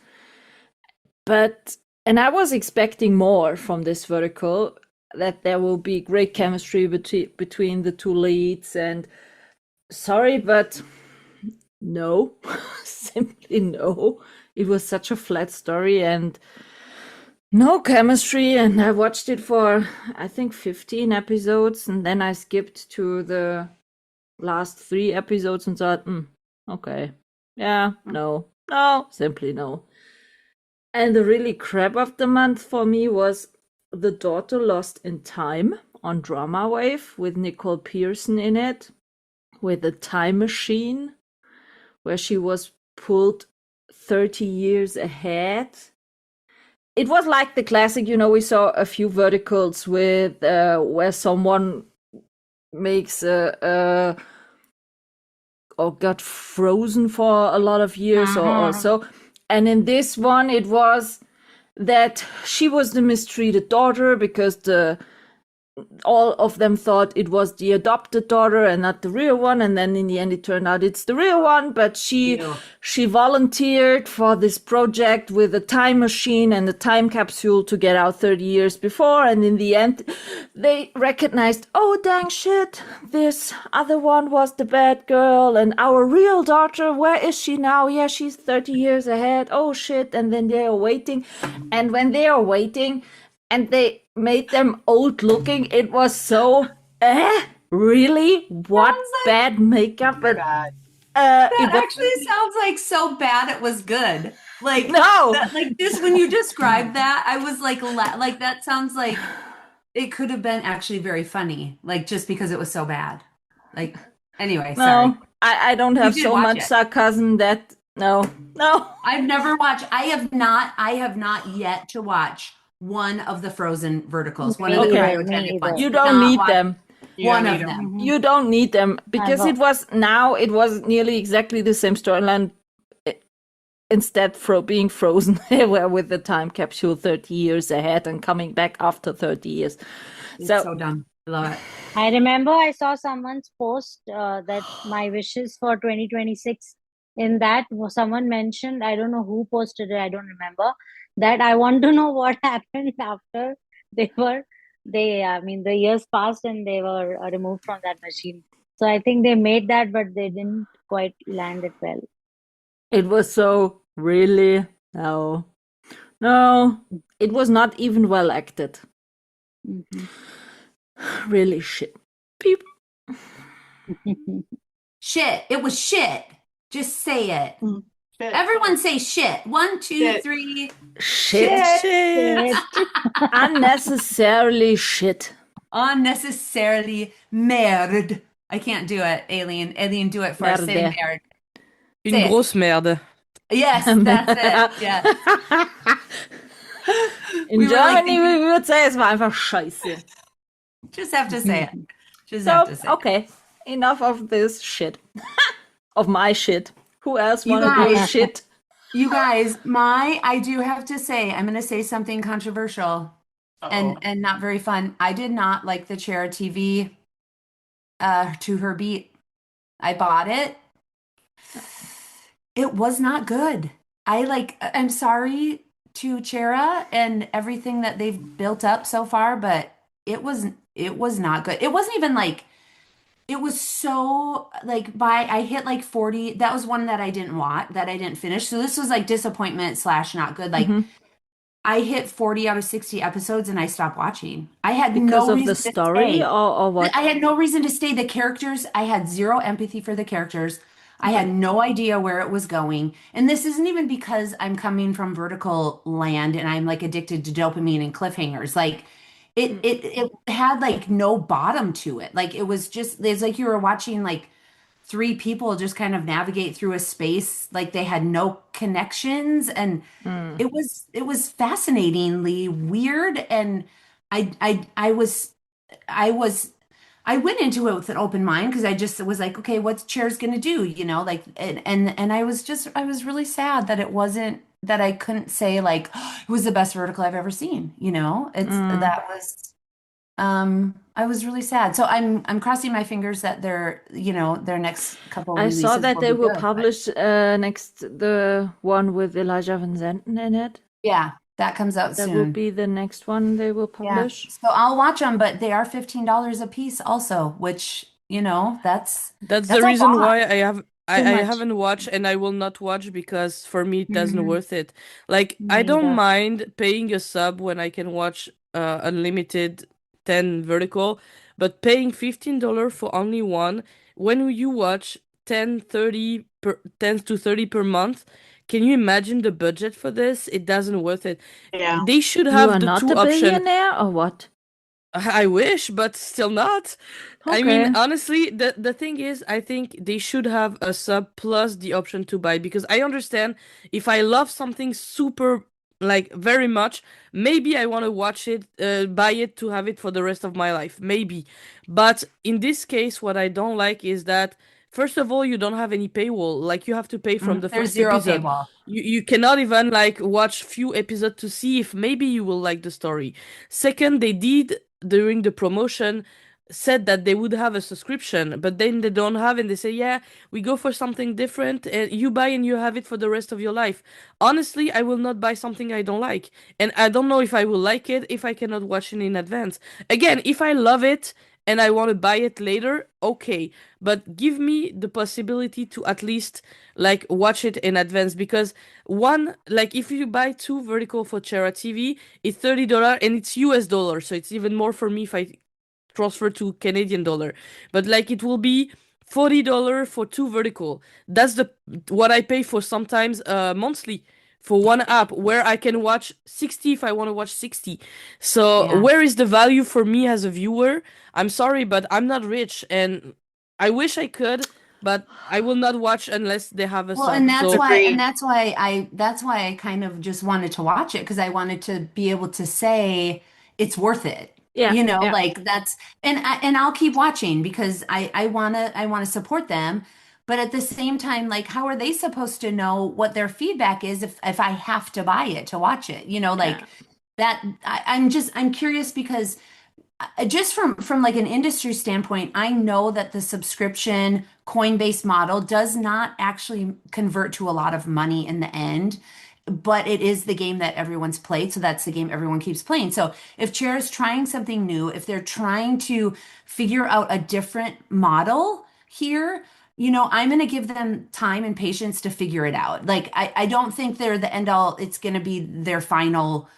and I was expecting more from this vertical, that there will be great chemistry between the two leads, and sorry, but no, simply no. It was such a flat story and no chemistry, and I watched it for, I think, 15 episodes, and then I skipped to the last 3 episodes and thought, okay, yeah, no, simply no. And the really crap of the month for me was The Daughter Lost in Time on Drama Wave with Nicole Pearson in it, with a time machine where she was pulled 30 years ahead. It was like the classic, we saw a few verticals with where someone makes or got frozen for a lot of years or so. And in this one, it was that she was the mistreated daughter because all of them thought it was the adopted daughter and not the real one, and then in the end it turned out it's the real one. But she volunteered for this project with a time machine and a time capsule to get out 30 years before, and in the end they recognized, oh dang shit, this other one was the bad girl, and our real daughter, where is she now? Yeah, she's 30 years ahead. Oh shit. And then they are waiting, and when they are waiting and they made them old looking, it was so really? What? Bad makeup? But that actually sounds like so bad it was good. Like, no, like this, when you described that, I was like that sounds like it could have been actually very funny, like just because it was so bad. Like, anyway, sorry. No, I don't have so much sarcasm that no. I've never watched. I have not yet to watch one of the Frozen verticals. One of the cryogenic ones. You don't need them. One of them. You don't need them because it was nearly exactly the same storyline. Instead, being frozen with the time capsule 30 years ahead and coming back after 30 years. It's so dumb. I love it. I remember I saw someone's post that my wishes for 2026. In that, someone mentioned, I don't know who posted it, I don't remember, that I want to know what happened after the years passed and they were removed from that machine. So I think they made that, but they didn't quite land it well. It was so really, no, it was not even well acted. Really shit. People. Shit. It was shit. Just say it. Shit. Everyone say shit. 1, 2, shit. 3. Shit. Unnecessarily shit. Unnecessarily merde. I can't do it, Alien. Alien, do it for us. Say merde. Une grosse merde. Yes, that's it. Yeah. In We were like Germany, we would say es war einfach scheiße. just have to say it. Just So, have to say it. okay, enough of this shit. Of my shit. Who else You wanna do guys- shit? You guys, I do have to say, I'm going to say something controversial and not very fun. I did not like the chair TV to her beat. I bought it. It was not good. I'm sorry to Chera and everything that they've built up so far, but it was not good. It wasn't even like it was so like I hit like 40. That was one that I didn't watch, that I didn't finish. So this was like disappointment / not good. Like I hit 40 out of 60 episodes and I stopped watching. I had Because no of reason the to story stay. or what? I had no reason to stay. The characters, I had zero empathy for the characters. I had no idea where it was going. And this isn't even because I'm coming from vertical land and I'm like addicted to dopamine and cliffhangers. Like it had like no bottom to it. Like it was just, it's like you were watching like three people just kind of navigate through a space like they had no connections, and it was fascinatingly weird. And I went into it with an open mind because I just was like, okay, what's Chair's gonna do? Like and I was really sad that it wasn't, that I couldn't say like it was the best vertical I've ever seen. I was really sad. So I'm crossing my fingers that their next couple I saw releases that will they be will good, but publish next the one with Elijah Van Zenten in it. yeah, that comes out That will soon. be the next one they will Yeah. publish. So I'll watch them, but they are $15 a piece also, which, That's that's the a reason lot. why I much. haven't watched and I will not watch, because for me it doesn't Mhm. worth it. Like Me I don't neither. mind paying a sub when I can watch unlimited 10 vertical, but paying $15 for only one when you watch 10 to 30 per month, can you imagine the budget for this? It doesn't worth it. Yeah. They should You have are the not two a option. billionaire or what? I wish, but still not. I Okay. mean, honestly, the thing is, I think they should have a sub plus the option to buy, because I understand if I love something super, like very much, maybe I want to watch it, buy it to have it for the rest of my life, maybe. But in this case, what I don't like is that, first of all, you don't have any paywall. Like you have to pay from the There's first zero episode. paywall. You cannot even like watch few episodes to see if maybe you will like the story. Second, they did during the promotion said that they would have a subscription, but then they don't have, and they say, yeah, we go for something different, and you buy and you have it for the rest of your life. Honestly, I will not buy something I don't like, and I don't know if I will like it if I cannot watch it in advance. Again, if I love it and I want to buy it later, okay, but give me the possibility to at least like watch it in advance, because one, like if you buy two vertical for Chera TV, it's $30 and it's US dollar, so it's even more for me if I transfer to Canadian dollar. But like it will be $40 for two vertical. That's the what I pay for sometimes monthly for one app, where I can watch 60 if I want to watch 60. So Yeah. where is the value for me as a viewer? I'm sorry, but I'm not rich, and I wish I could, but I will not watch unless they have a Well, sub. and that's So why, Agreed. that's why I kind of just wanted to watch it, because I wanted to be able to say it's worth it. Yeah, yeah. Like that's, and I'll keep watching because I wanna support them. But at the same time, like, how are they supposed to know what their feedback is if I have to buy it to watch it? Like that. I'm curious because just from like an industry standpoint, I know that the subscription coin-based model does not actually convert to a lot of money in the end, but it is the game that everyone's played, so that's the game everyone keeps playing. So if Chair is trying something new, if they're trying to figure out a different model here, I'm going to give them time and patience to figure it out. Like I don't think they're the end all. It's going to be their final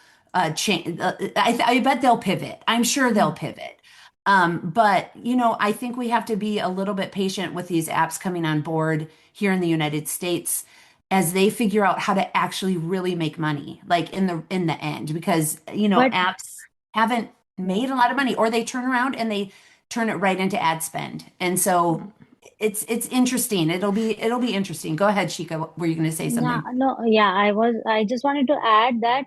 change. I bet they'll pivot. I'm sure they'll pivot. But I think we have to be a little bit patient with these apps coming on board here in the United States as they figure out how to actually really make money, like in the end, because But apps haven't made a lot of money, or they turn around and they turn it right into ad spend. And so it's interesting. It'll be interesting. Go ahead, Shika. Were you going to say no, something? no, yeah, I just wanted to add that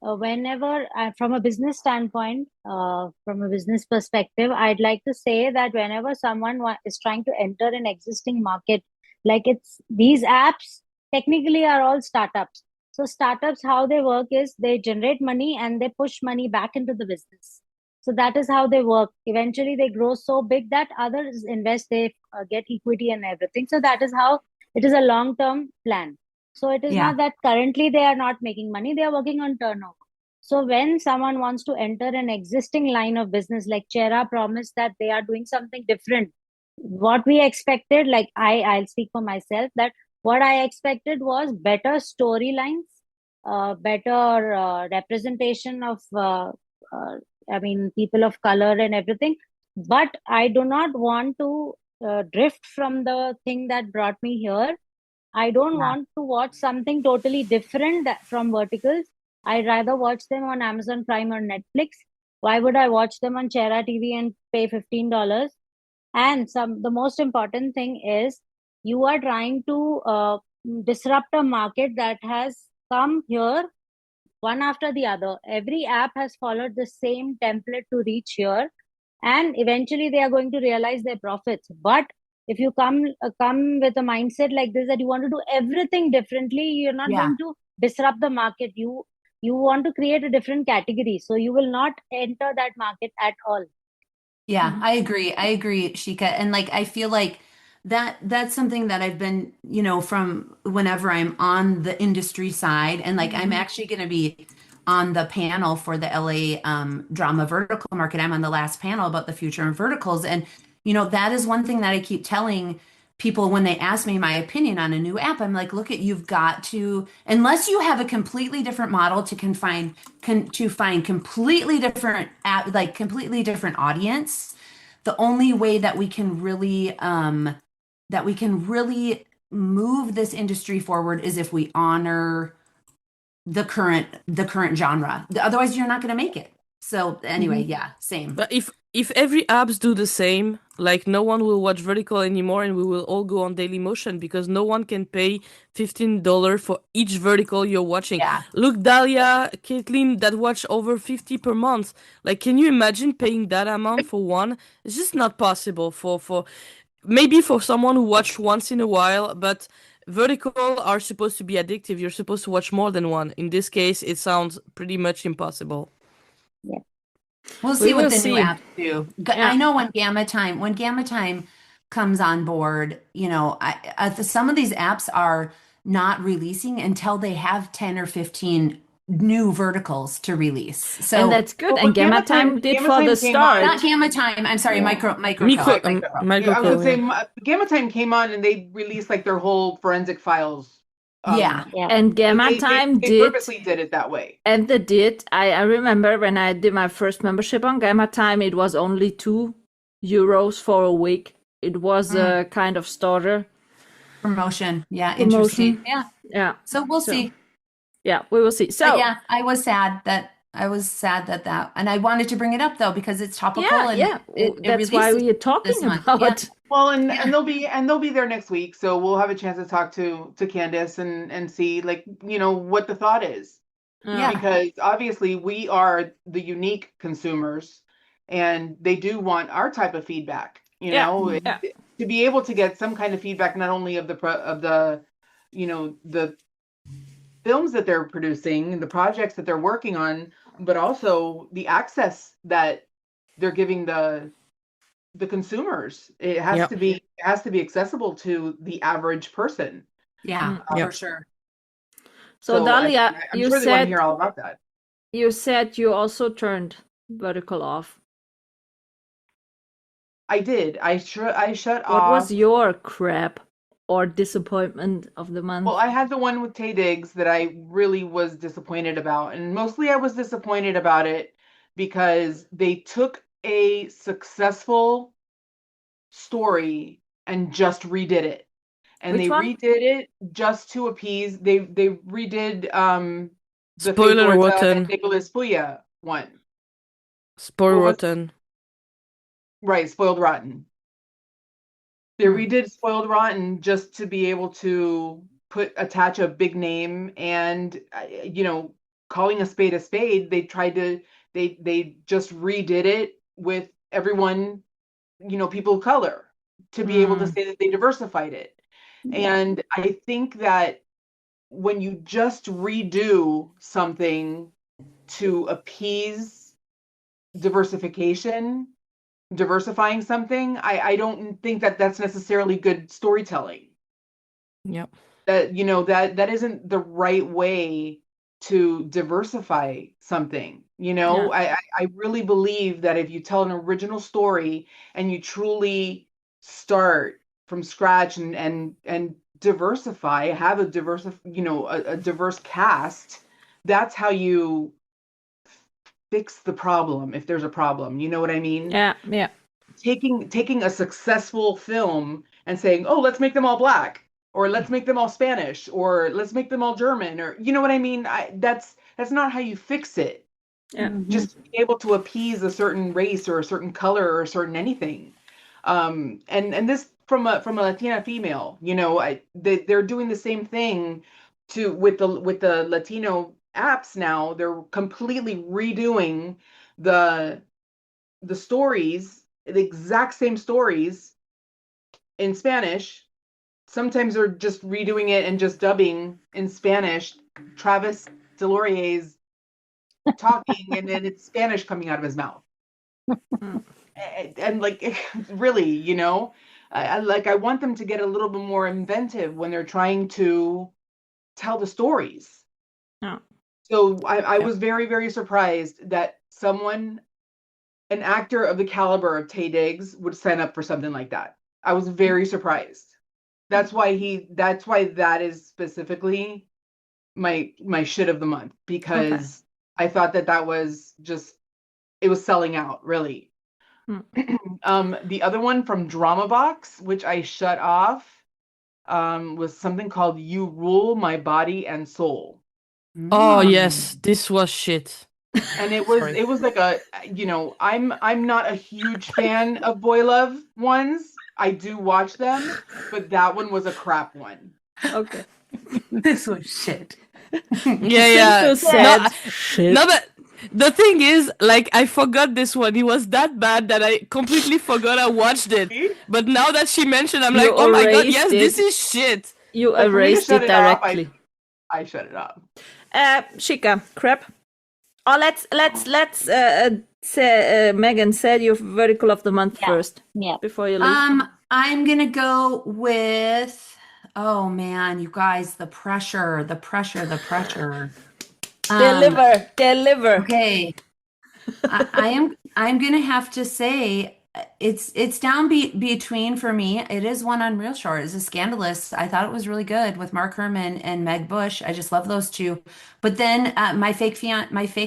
whenever, from a business standpoint, from a business perspective, I'd like to say that whenever someone is trying to enter an existing market, like it's these apps technically are all startups. So startups, how they work is they generate money and they push money back into the business. So that is how they work. Eventually, they grow so big that others invest, they get equity and everything. So that is how it is a long-term plan. So it is not that currently they are not making money, they are working on turnover. So when someone wants to enter an existing line of business, like Chera promised that they are doing something different, what we expected, like I'll speak for myself, that what I expected was better storylines, better representation of I mean, people of color and everything. But I do not want to drift from the thing that brought me here. I don't want to watch something totally different from verticals. I'd rather watch them on Amazon Prime or Netflix. Why would I watch them on Chera TV and pay $15? And the most important thing is you are trying to disrupt a market that has come here one after the other. Every app has followed the same template to reach here, and eventually they are going to realize their profits. But if you come with a mindset like this, that you want to do everything differently, you're not going to disrupt the market. You want to create a different category, so you will not enter that market at all. Yeah, I agree. I agree, Shika. And like I feel like that's something that I've been, from whenever I'm on the industry side, and like I'm actually going to be on the panel for the LA drama vertical market. I'm on the last panel about the future of verticals. And that is one thing that I keep telling people when they ask me my opinion on a new app. I'm like, look, you've got to, unless you have a completely different model to find completely different app, like completely different audience, the only way that we can really move this industry forward is if we honor the current genre. Otherwise, you're not going to make it. So anyway, yeah, same. But if every apps do the same, like no one will watch vertical anymore, and we will all go on Daily Motion because no one can pay $15 for each vertical you're watching. Yeah. Look, Dahlia, Caitlin, that watch over 50 per month. Like, can you imagine paying that amount for one? It's just not possible for maybe for someone who watch once in a while, but vertical are supposed to be addictive. You're supposed to watch more than one. In this case, it sounds pretty much impossible. Yeah. We'll see what the see. new apps do. I know when Gamma Time comes on board, some of these apps are not releasing until they have 10 or 15 new verticals to release. So and that's good. And Gamma Time did for the start. Not Gamma Time. I'm sorry, Micro. I would say Gamma Time came on and they released like their whole forensic files. And Gamma Time they purposely did it that way. And they did. I remember when I did my first membership on Gamma Time, it was only €2 for a week. It was a kind of starter promotion. Yeah, interesting. Yeah. So we'll see. Yeah, we will see. So but yeah, I was sad that and I wanted to bring it up though because it's topical. That's why we are talking about it. Well, and they'll be there next week, so we'll have a chance to talk to Candace and see like what the thought is. Because obviously we are the unique consumers, and they do want our type of feedback. To be able to get some kind of feedback, not only of the films that they're producing, the projects that they're working on, but also the access that they're giving the consumers. It has to be accessible to the average person. For sure. So Dahlia, I'm sure they want to hear all about that. You said you also turned vertical off. I did. I shut off. What was your crap or disappointment of the month? Well, I had the one with Tay Diggs that I really was disappointed about. And mostly I was disappointed about it because they took a successful story and just redid it. And Which one? Redid it just to appease. They redid the Spoiler Rotten. Nicholas Puya one. Spoiler Rotten. Right, Spoiled Rotten. They redid Spoiled Rotten just to be able to attach a big name and calling a spade, they tried to, they just redid it with everyone, people of color, to be able to say that they diversified it. And I think that when you just redo something to appease diversifying something, I don't think that that's necessarily good storytelling. Yep. That that isn't the right way to diversify something. I really believe that if you tell an original story and you truly start from scratch and diversify, have a diverse cast, that's how you fix the problem if there's a problem. You know what I mean? Yeah, yeah. Taking a successful film and saying, "Oh, let's make them all black," or "Let's make them all Spanish," or "Let's make them all German," or you know what I mean? That's not how you fix it. Yeah. Just be able to appease a certain race or a certain color or a certain anything. And this from a Latina female, they're doing the same thing with the Latino apps now. They're completely redoing the stories, the exact same stories in Spanish. Sometimes they're just redoing it and just dubbing in Spanish. Travis Delorier's talking, and then it's Spanish coming out of his mouth. and like, really, I want them to get a little bit more inventive when they're trying to tell the stories. Yeah. So I was very, very surprised that an actor of the caliber of Taye Diggs would sign up for something like that. I was very surprised. That's why that is specifically my shit of the month, because I thought that was just, it was selling out, really. The other one from Drama Box, which I shut off, was something called You Rule My Body and Soul. Oh yes, this was shit. And it was like I'm not a huge fan of boy love ones. I do watch them, but that one was a crap one. Okay. This was shit. Yeah. Sad shit. No, but the thing is, like, I forgot this one. It was that bad that I completely forgot I watched it. But now that she mentioned, I'm like, oh my god, yes, this is shit. You erased it directly. I shut it off. Shika, crap. Oh, let's say, Megan, said your vertical of the month first. Yeah. Before you leave. I'm gonna go with, oh man, you guys, the pressure. Deliver. Okay. I'm gonna have to say it's down between for me. It is one on ReelShort. It's a Scandalous. I thought it was really good with Mark Herman and Meg Bush. I just love those two. But then my fake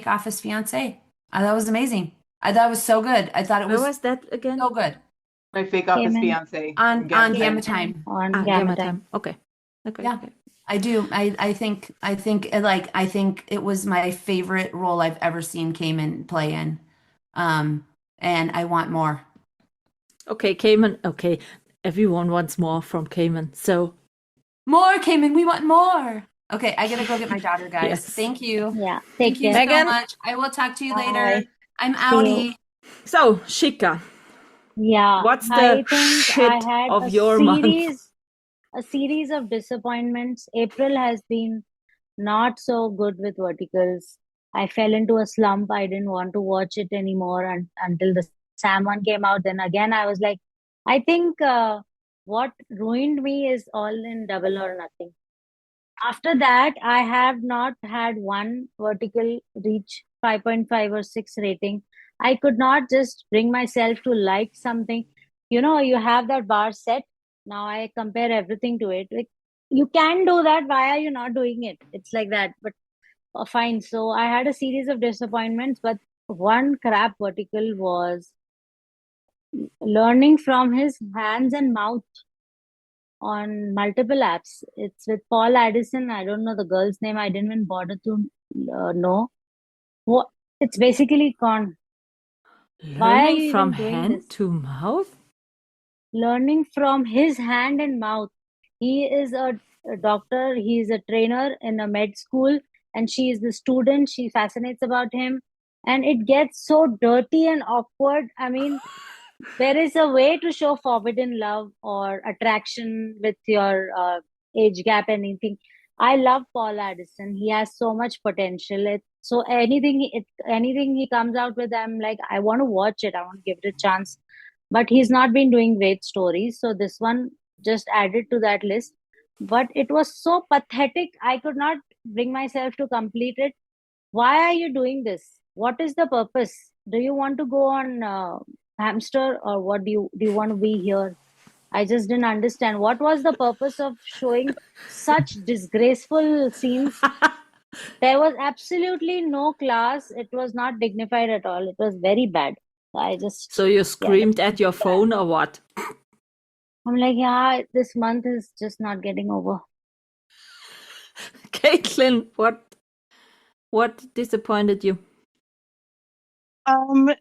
office fiance. I thought it was amazing. I thought it was so good. I thought it was. Where was that again? So good. My fake office fiance on Gamma Time. On Gamma Time. Okay. Yeah. Okay. I do. I think it was my favorite role I've ever seen Cayman play in. And I want more. Okay, Cayman. Okay. Everyone wants more from Cayman. So more Cayman, we want more. Okay, I gotta go get my daughter, guys. Yes. Thank you. Yeah. Thank you Megan. so much. I will talk to you Bye. later. I'm outie. So, Shika. Yeah. What's the I think shit I had of your month? a series of disappointments. April has been not so good with verticals. I fell into a slump. I didn't want to watch it anymore until the Sam one came out. Then again, I was like, I think what ruined me is All in Double or Nothing. After that, I have not had one vertical reach 5.5 or 6 rating. I could not just bring myself to like something. You have that bar set. Now I compare everything to it. Like, you can do that. Why are you not doing it? It's like that. But fine. So I had a series of disappointments, but one crap vertical was learning from his hands and mouth on multiple apps. It's with Paul Addison. I don't know the girl's name. I didn't even bother to know. What? It's basically gone. Why are you from even doing hand this? to mouth? Learning from his hand and mouth. He is a doctor. He is a trainer in a med school, and she is the student. She fascinates about him, and it gets so dirty and awkward. I mean, there is a way to show forbidden love or attraction with your age gap, anything. I love Paul Addison. He has so much potential. So anything he comes out with, I'm like, I want to watch it. I want to give it a chance. But he's not been doing great stories. So this one just added to that list. But it was so pathetic. I could not bring myself to complete it. Why are you doing this? What is the purpose? Do you want to go on Hamster, or what do you want to be here? I just didn't understand. What was the purpose of showing such disgraceful scenes? There was absolutely no class. It was not dignified at all. It was very bad. So you screamed at your phone or what? I'm like, yeah, this month is just not getting over. Caitlin, what disappointed you?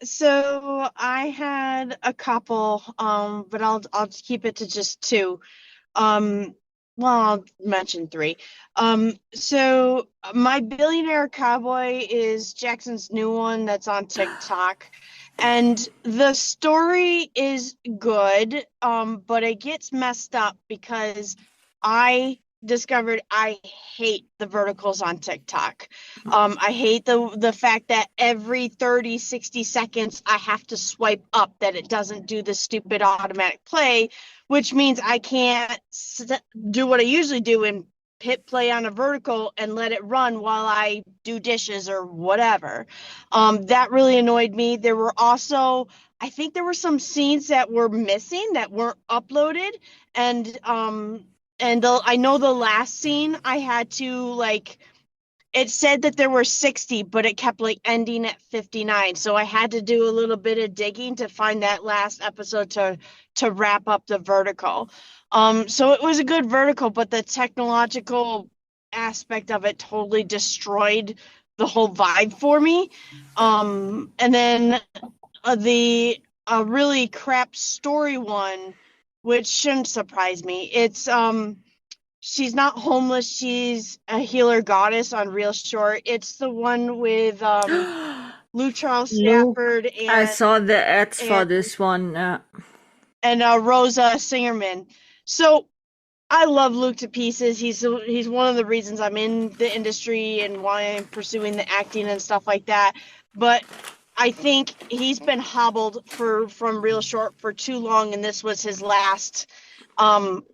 So I had a couple, but I'll just keep it to just two. Well, I'll mention three. So My Billionaire Cowboy is Jackson's new one that's on TikTok. And the story is good, but it gets messed up because I discovered I hate the verticals on TikTok. I hate the fact that every 30, 60 seconds I have to swipe up, that it doesn't do the stupid automatic play, which means I can't do what I usually do and hit play on a vertical and let it run while I do dishes or whatever. That really annoyed me. There were also, I think there were some scenes that were missing that weren't uploaded, and I know the last scene I had to, like, it said that there were 60, but it kept like ending at 59. So I had to do a little bit of digging to find that last episode to wrap up the vertical. So it was a good vertical, but the technological aspect of it totally destroyed the whole vibe for me. And then the really crap story one, which shouldn't surprise me. It's she's not homeless, she's a healer goddess on Real Short. It's the one with Lou Charles Stafford and I saw the ads for this one. And Rosa Singerman. So I love Luke to pieces. He's one of the reasons I'm in the industry and why I'm pursuing the acting and stuff like that. But I think he's been hobbled from Real Short for too long, and this was his last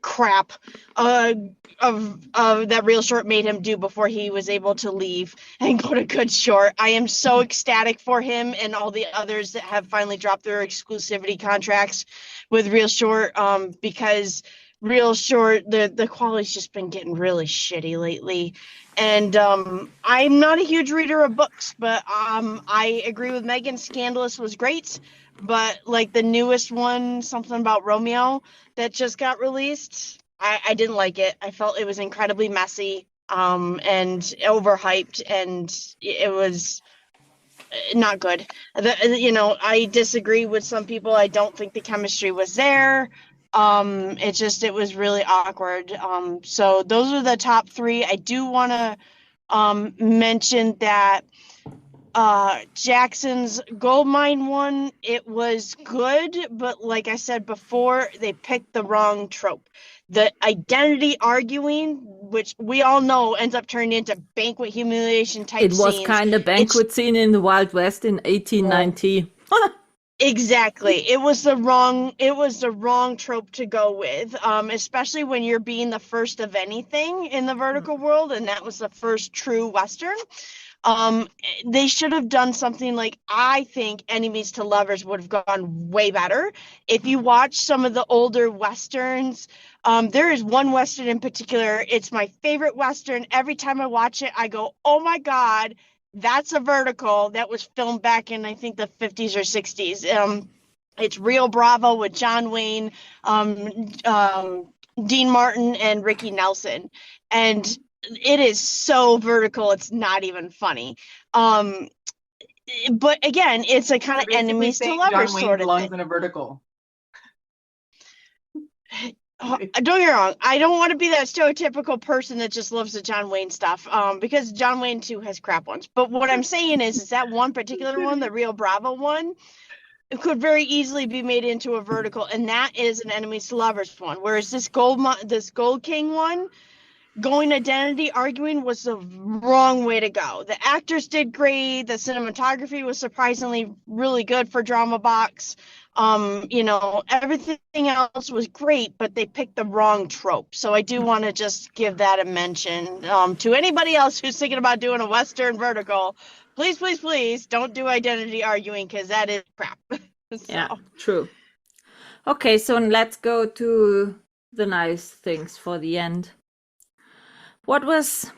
crap of that Real Short made him do before he was able to leave and go to Good Short. I am so ecstatic for him and all the others that have finally dropped their exclusivity contracts with Real Short, because Real Short, the quality's just been getting really shitty lately. And I'm not a huge reader of books, but I agree with Megan. Scandalous was great, but like the newest one, something about Romeo, that just got released, I didn't like it. I felt it was incredibly messy, and overhyped, and it was not good. I disagree with some people. I don't think the chemistry was there. It was really awkward. So those are the top three. I do want to mention that Jackson's gold mine one, it was good, but like I said before, they picked the wrong trope. The identity arguing, which we all know ends up turning into banquet humiliation type scenes. It was scenes. Kind of banquet scene in the Wild West in 1890. Exactly. It was the wrong trope to go with, especially when you're being the first of anything in the vertical world, and that was the first true Western. They should have done something like, I think Enemies to Lovers would have gone way better. If you watch some of the older Westerns, there is one Western in particular. It's my favorite Western. Every time I watch it, I go, oh my God, that's a vertical that was filmed back in, I think, the 50s or 60s. It's Rio Bravo with John Wayne, Dean Martin, and Ricky Nelson. And it is so vertical, it's not even funny. But again, it's a kind of Enemies to Lovers sort of thing. In a vertical. Don't get me wrong. I don't want to be that stereotypical person that just loves the John Wayne stuff. Because John Wayne too has crap ones. But what I'm saying is that one particular one, the Rio Bravo one, it could very easily be made into a vertical, and that is an enemies to lovers one. Whereas this Gold King one, going identity arguing was the wrong way to go. The actors did great. The cinematography was surprisingly really good for Drama Box. Everything else was great, but they picked the wrong trope. So I do want to just give that a mention to anybody else who's thinking about doing a Western vertical. Please, please, please don't do identity arguing, because that is crap. Yeah, true. Okay, so let's go to the nice things for the end. What was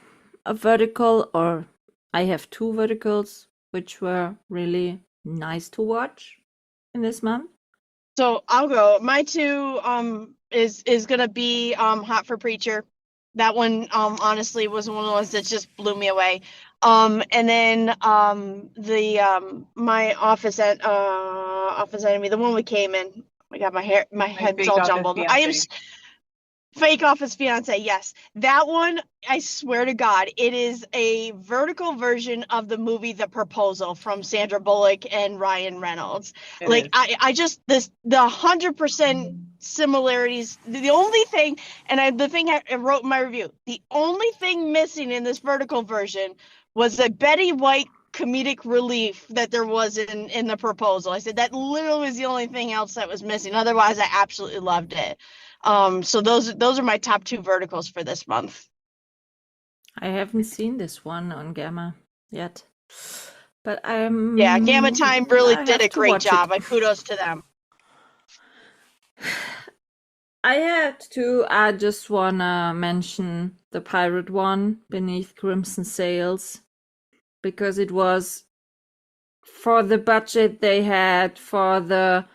a vertical, or I have two verticals, which were really nice to watch in this month? So I'll go. My two is gonna be Hot for Preacher. That one honestly was one of the ones that just blew me away. And then my office enemy, the one we came in. I got my head's all jumbled. I am Fake Office Fiance, yes. That one, I swear to God, it is a vertical version of the movie The Proposal from Sandra Bullock and Ryan Reynolds. I just, the 100% similarities, the only thing, the thing I wrote in my review, the only thing missing in this vertical version was a Betty White comedic relief that there was in The Proposal. I said that literally was the only thing else that was missing. Otherwise, I absolutely loved it. So those are my top two verticals for this month. I haven't seen this one on Gamma yet, but Gamma Time really did a great job. Kudos to them. I just wanna mention the pirate one, Beneath Crimson Sails, because it was, for the budget they had, for the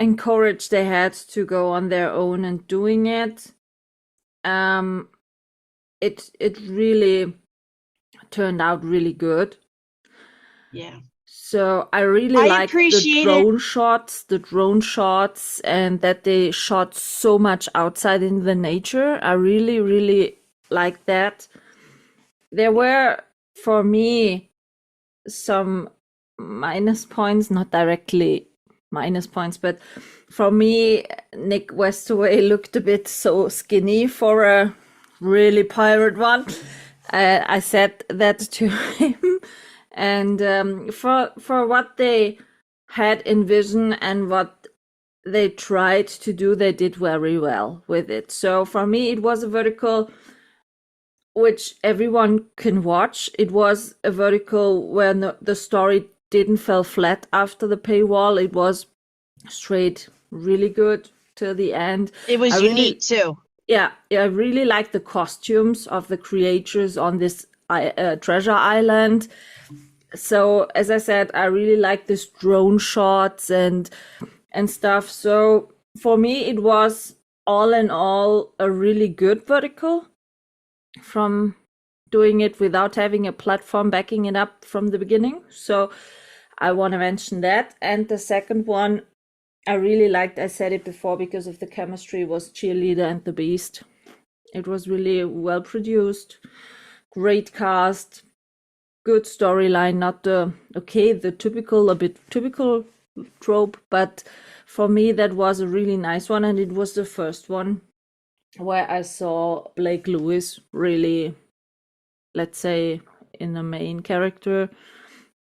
encourage they had to go on their own and doing it, it really turned out really good. Yeah. So I really like the drone shots, and that they shot so much outside in the nature. I really, really like that. There were, for me, some minus points, not directly minus points, but for me, Nick Westaway looked a bit so skinny for a really pirate one. I said that to him. And for what they had envisioned and what they tried to do, they did very well with it. So for me, it was a vertical which everyone can watch. It was a vertical where the story didn't fall flat after the paywall. It was straight really good till the end. It was unique too. Yeah, I really like the costumes of the creatures on this treasure island. So as I said, I really like this drone shots and stuff. So for me, it was all in all a really good vertical, from doing it without having a platform backing it up from the beginning. So I want to mention that. And the second one I really liked, I said it before, because of the chemistry, was Cheerleader and the Beast. It was really well produced, great cast, good storyline, not the a bit typical trope, but for me that was a really nice one, and it was the first one where I saw Blake Lewis really, let's say, in the main character,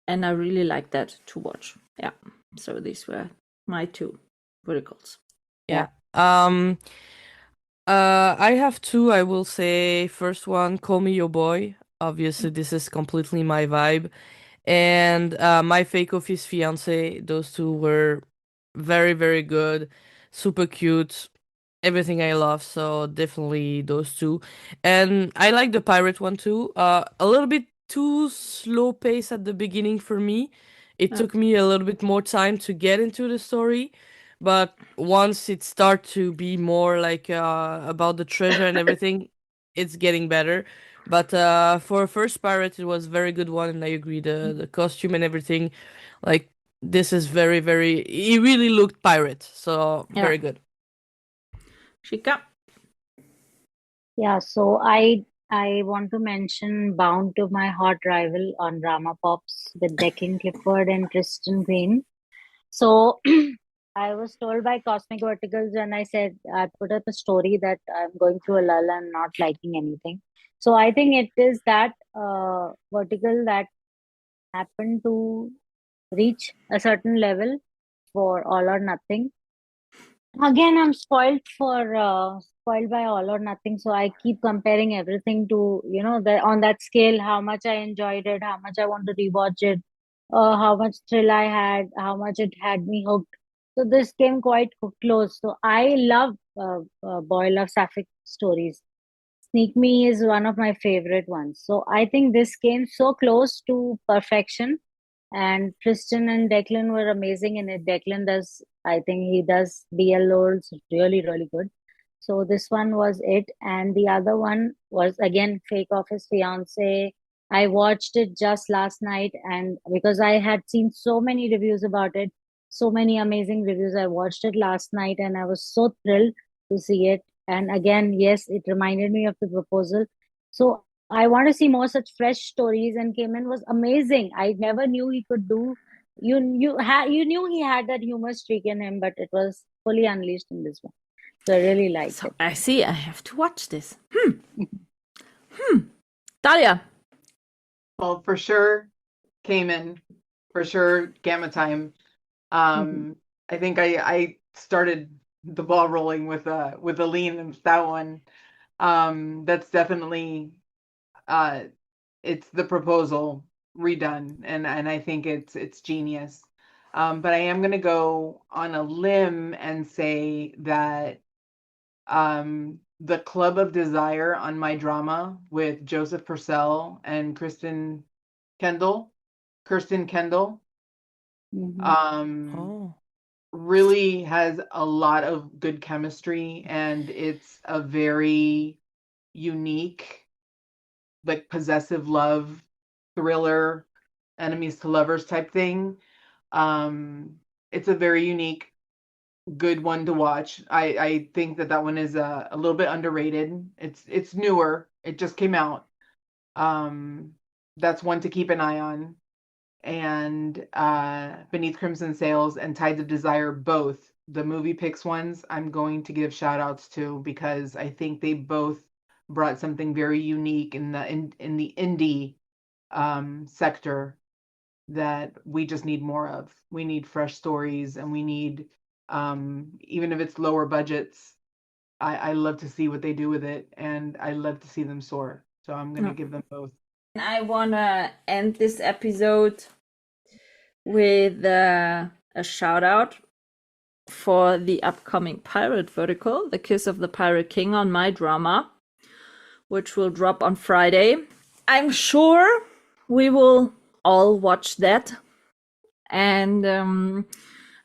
and I really liked that to watch. Yeah, so these were my two verticals. Yeah. I have two. I will say, first one, Call Me Your Boy. Obviously, this is completely my vibe. And My Fake Office Fiance. Those two were very, very good. Super cute. Everything I love. So definitely those two. And I like the pirate one too. A little bit too slow pace at the beginning for me. It took me a little bit more time to get into the story. But once it starts to be more like about the treasure and everything, it's getting better. But for first pirate, it was very good one, and I agree, the costume and everything, like, this is very, very. He really looked pirate, so very good. Shika? Yeah, so I want to mention Bound to My Hot Rival on Drama Pops with Declan Clifford and Tristan Green. So I was told by Cosmic Verticals when I said I put up a story that I'm going through a lull and not liking anything. So I think it is that vertical that happened to reach a certain level for All or Nothing. Again, I'm spoiled by All or Nothing, so I keep comparing everything to, on that scale, how much I enjoyed it, how much I want to rewatch it, how much thrill I had, how much it had me hooked. So this came quite close. So I love Boy Love Sapphic stories. Sneak Me is one of my favorite ones. So I think this came so close to perfection. And Tristan and Declan were amazing in it. I think he does BL roles really, really good. So this one was it. And the other one was again Fake Office Fiance. I watched it just last night, and because I had seen so many reviews about it, so many amazing reviews, I watched it last night and I was so thrilled to see it. And again, yes, it reminded me of The Proposal. So I want to see more such fresh stories, and Cayman was amazing. I never knew he could do. You knew he had that humor streak in him, but it was fully unleashed in this one. So I really liked it. I see. I have to watch this. Talia. Well, for sure, Cayman. For sure, Gamma Time. I think I started the ball rolling with Aline and that one. That's definitely it's The Proposal redone, and I think it's genius. But I am gonna go on a limb and say that The Club of Desire on My Drama with Joseph Purcell and Kirsten Kendall. Oh. Really has a lot of good chemistry, and it's a very unique, like, possessive love thriller, enemies to lovers type thing. It's a very unique, good one to watch. I think that one is a little bit underrated. It's newer. It just came out. That's one to keep an eye on. And Beneath Crimson Sails and Tides of Desire, both the movie picks ones, I'm going to give shout outs to, because I think they both brought something very unique in the indie sector that we just need more of. We need fresh stories, and we need, even if it's lower budgets, I love to see what they do with it, and I love to see them soar. So I'm going to give them both. I want to end this episode with a shout out for the upcoming pirate vertical, The Kiss of the Pirate King on My Drama, which will drop on Friday. I'm sure we will all watch that, and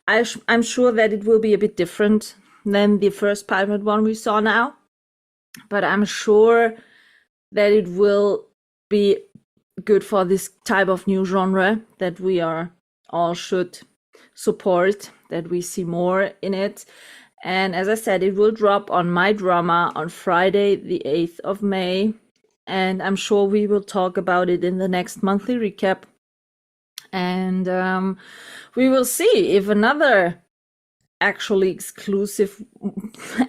I'm sure that it will be a bit different than the first pirate one we saw now, but I'm sure that it will be good for this type of new genre that we all should support, that we see more in it. And as I said, it will drop on My Drama on Friday, the 8th of May. And I'm sure we will talk about it in the next monthly recap. And we will see if another actually exclusive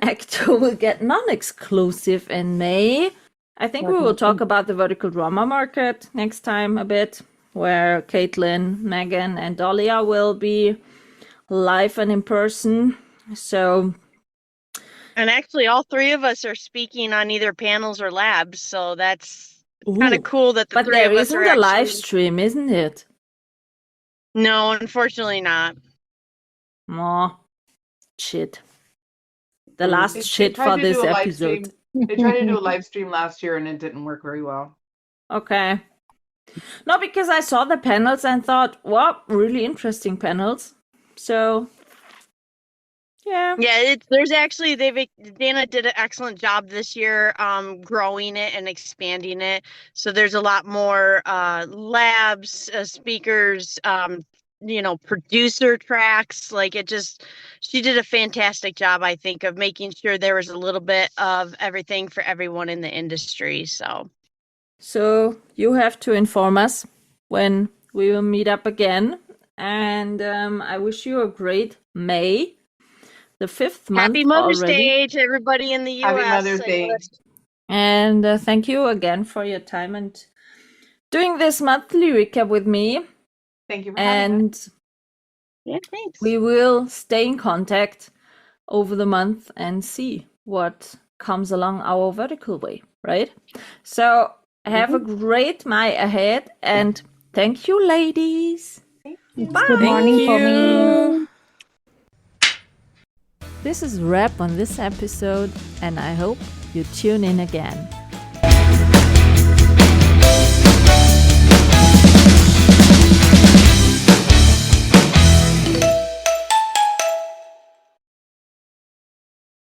actor will get non-exclusive in May. I think we will talk about the vertical drama market next time a bit, where Caitlin, Megan, and Dahlia will be live and in person. So, and actually, all three of us are speaking on either panels or labs, so that's kind of cool that the three of us are But there isn't a live stream, isn't it? No, unfortunately not. Oh, shit. The last shit for this episode. They tried to do a live stream last year and it didn't work very well. Okay. No, because I saw the panels and thought, wow, really interesting panels. So, yeah. Yeah, there's actually Dana did an excellent job this year growing it and expanding it. So there's a lot more labs, speakers, producer tracks. Like she did a fantastic job, I think, of making sure there was a little bit of everything for everyone in the industry. So you have to inform us when we will meet up again. And I wish you a great May, the 5th month Happy Mother's already. Day to everybody in the U.S. Happy Mother's Day. And thank you again for your time and doing this monthly recap with me. Thank you for having us. Yeah, thanks. We will stay in contact over the month and see what comes along our vertical way, right? So have a great May ahead, and thank you, ladies. It's good morning for me. This is a wrap on this episode, and I hope you tune in again.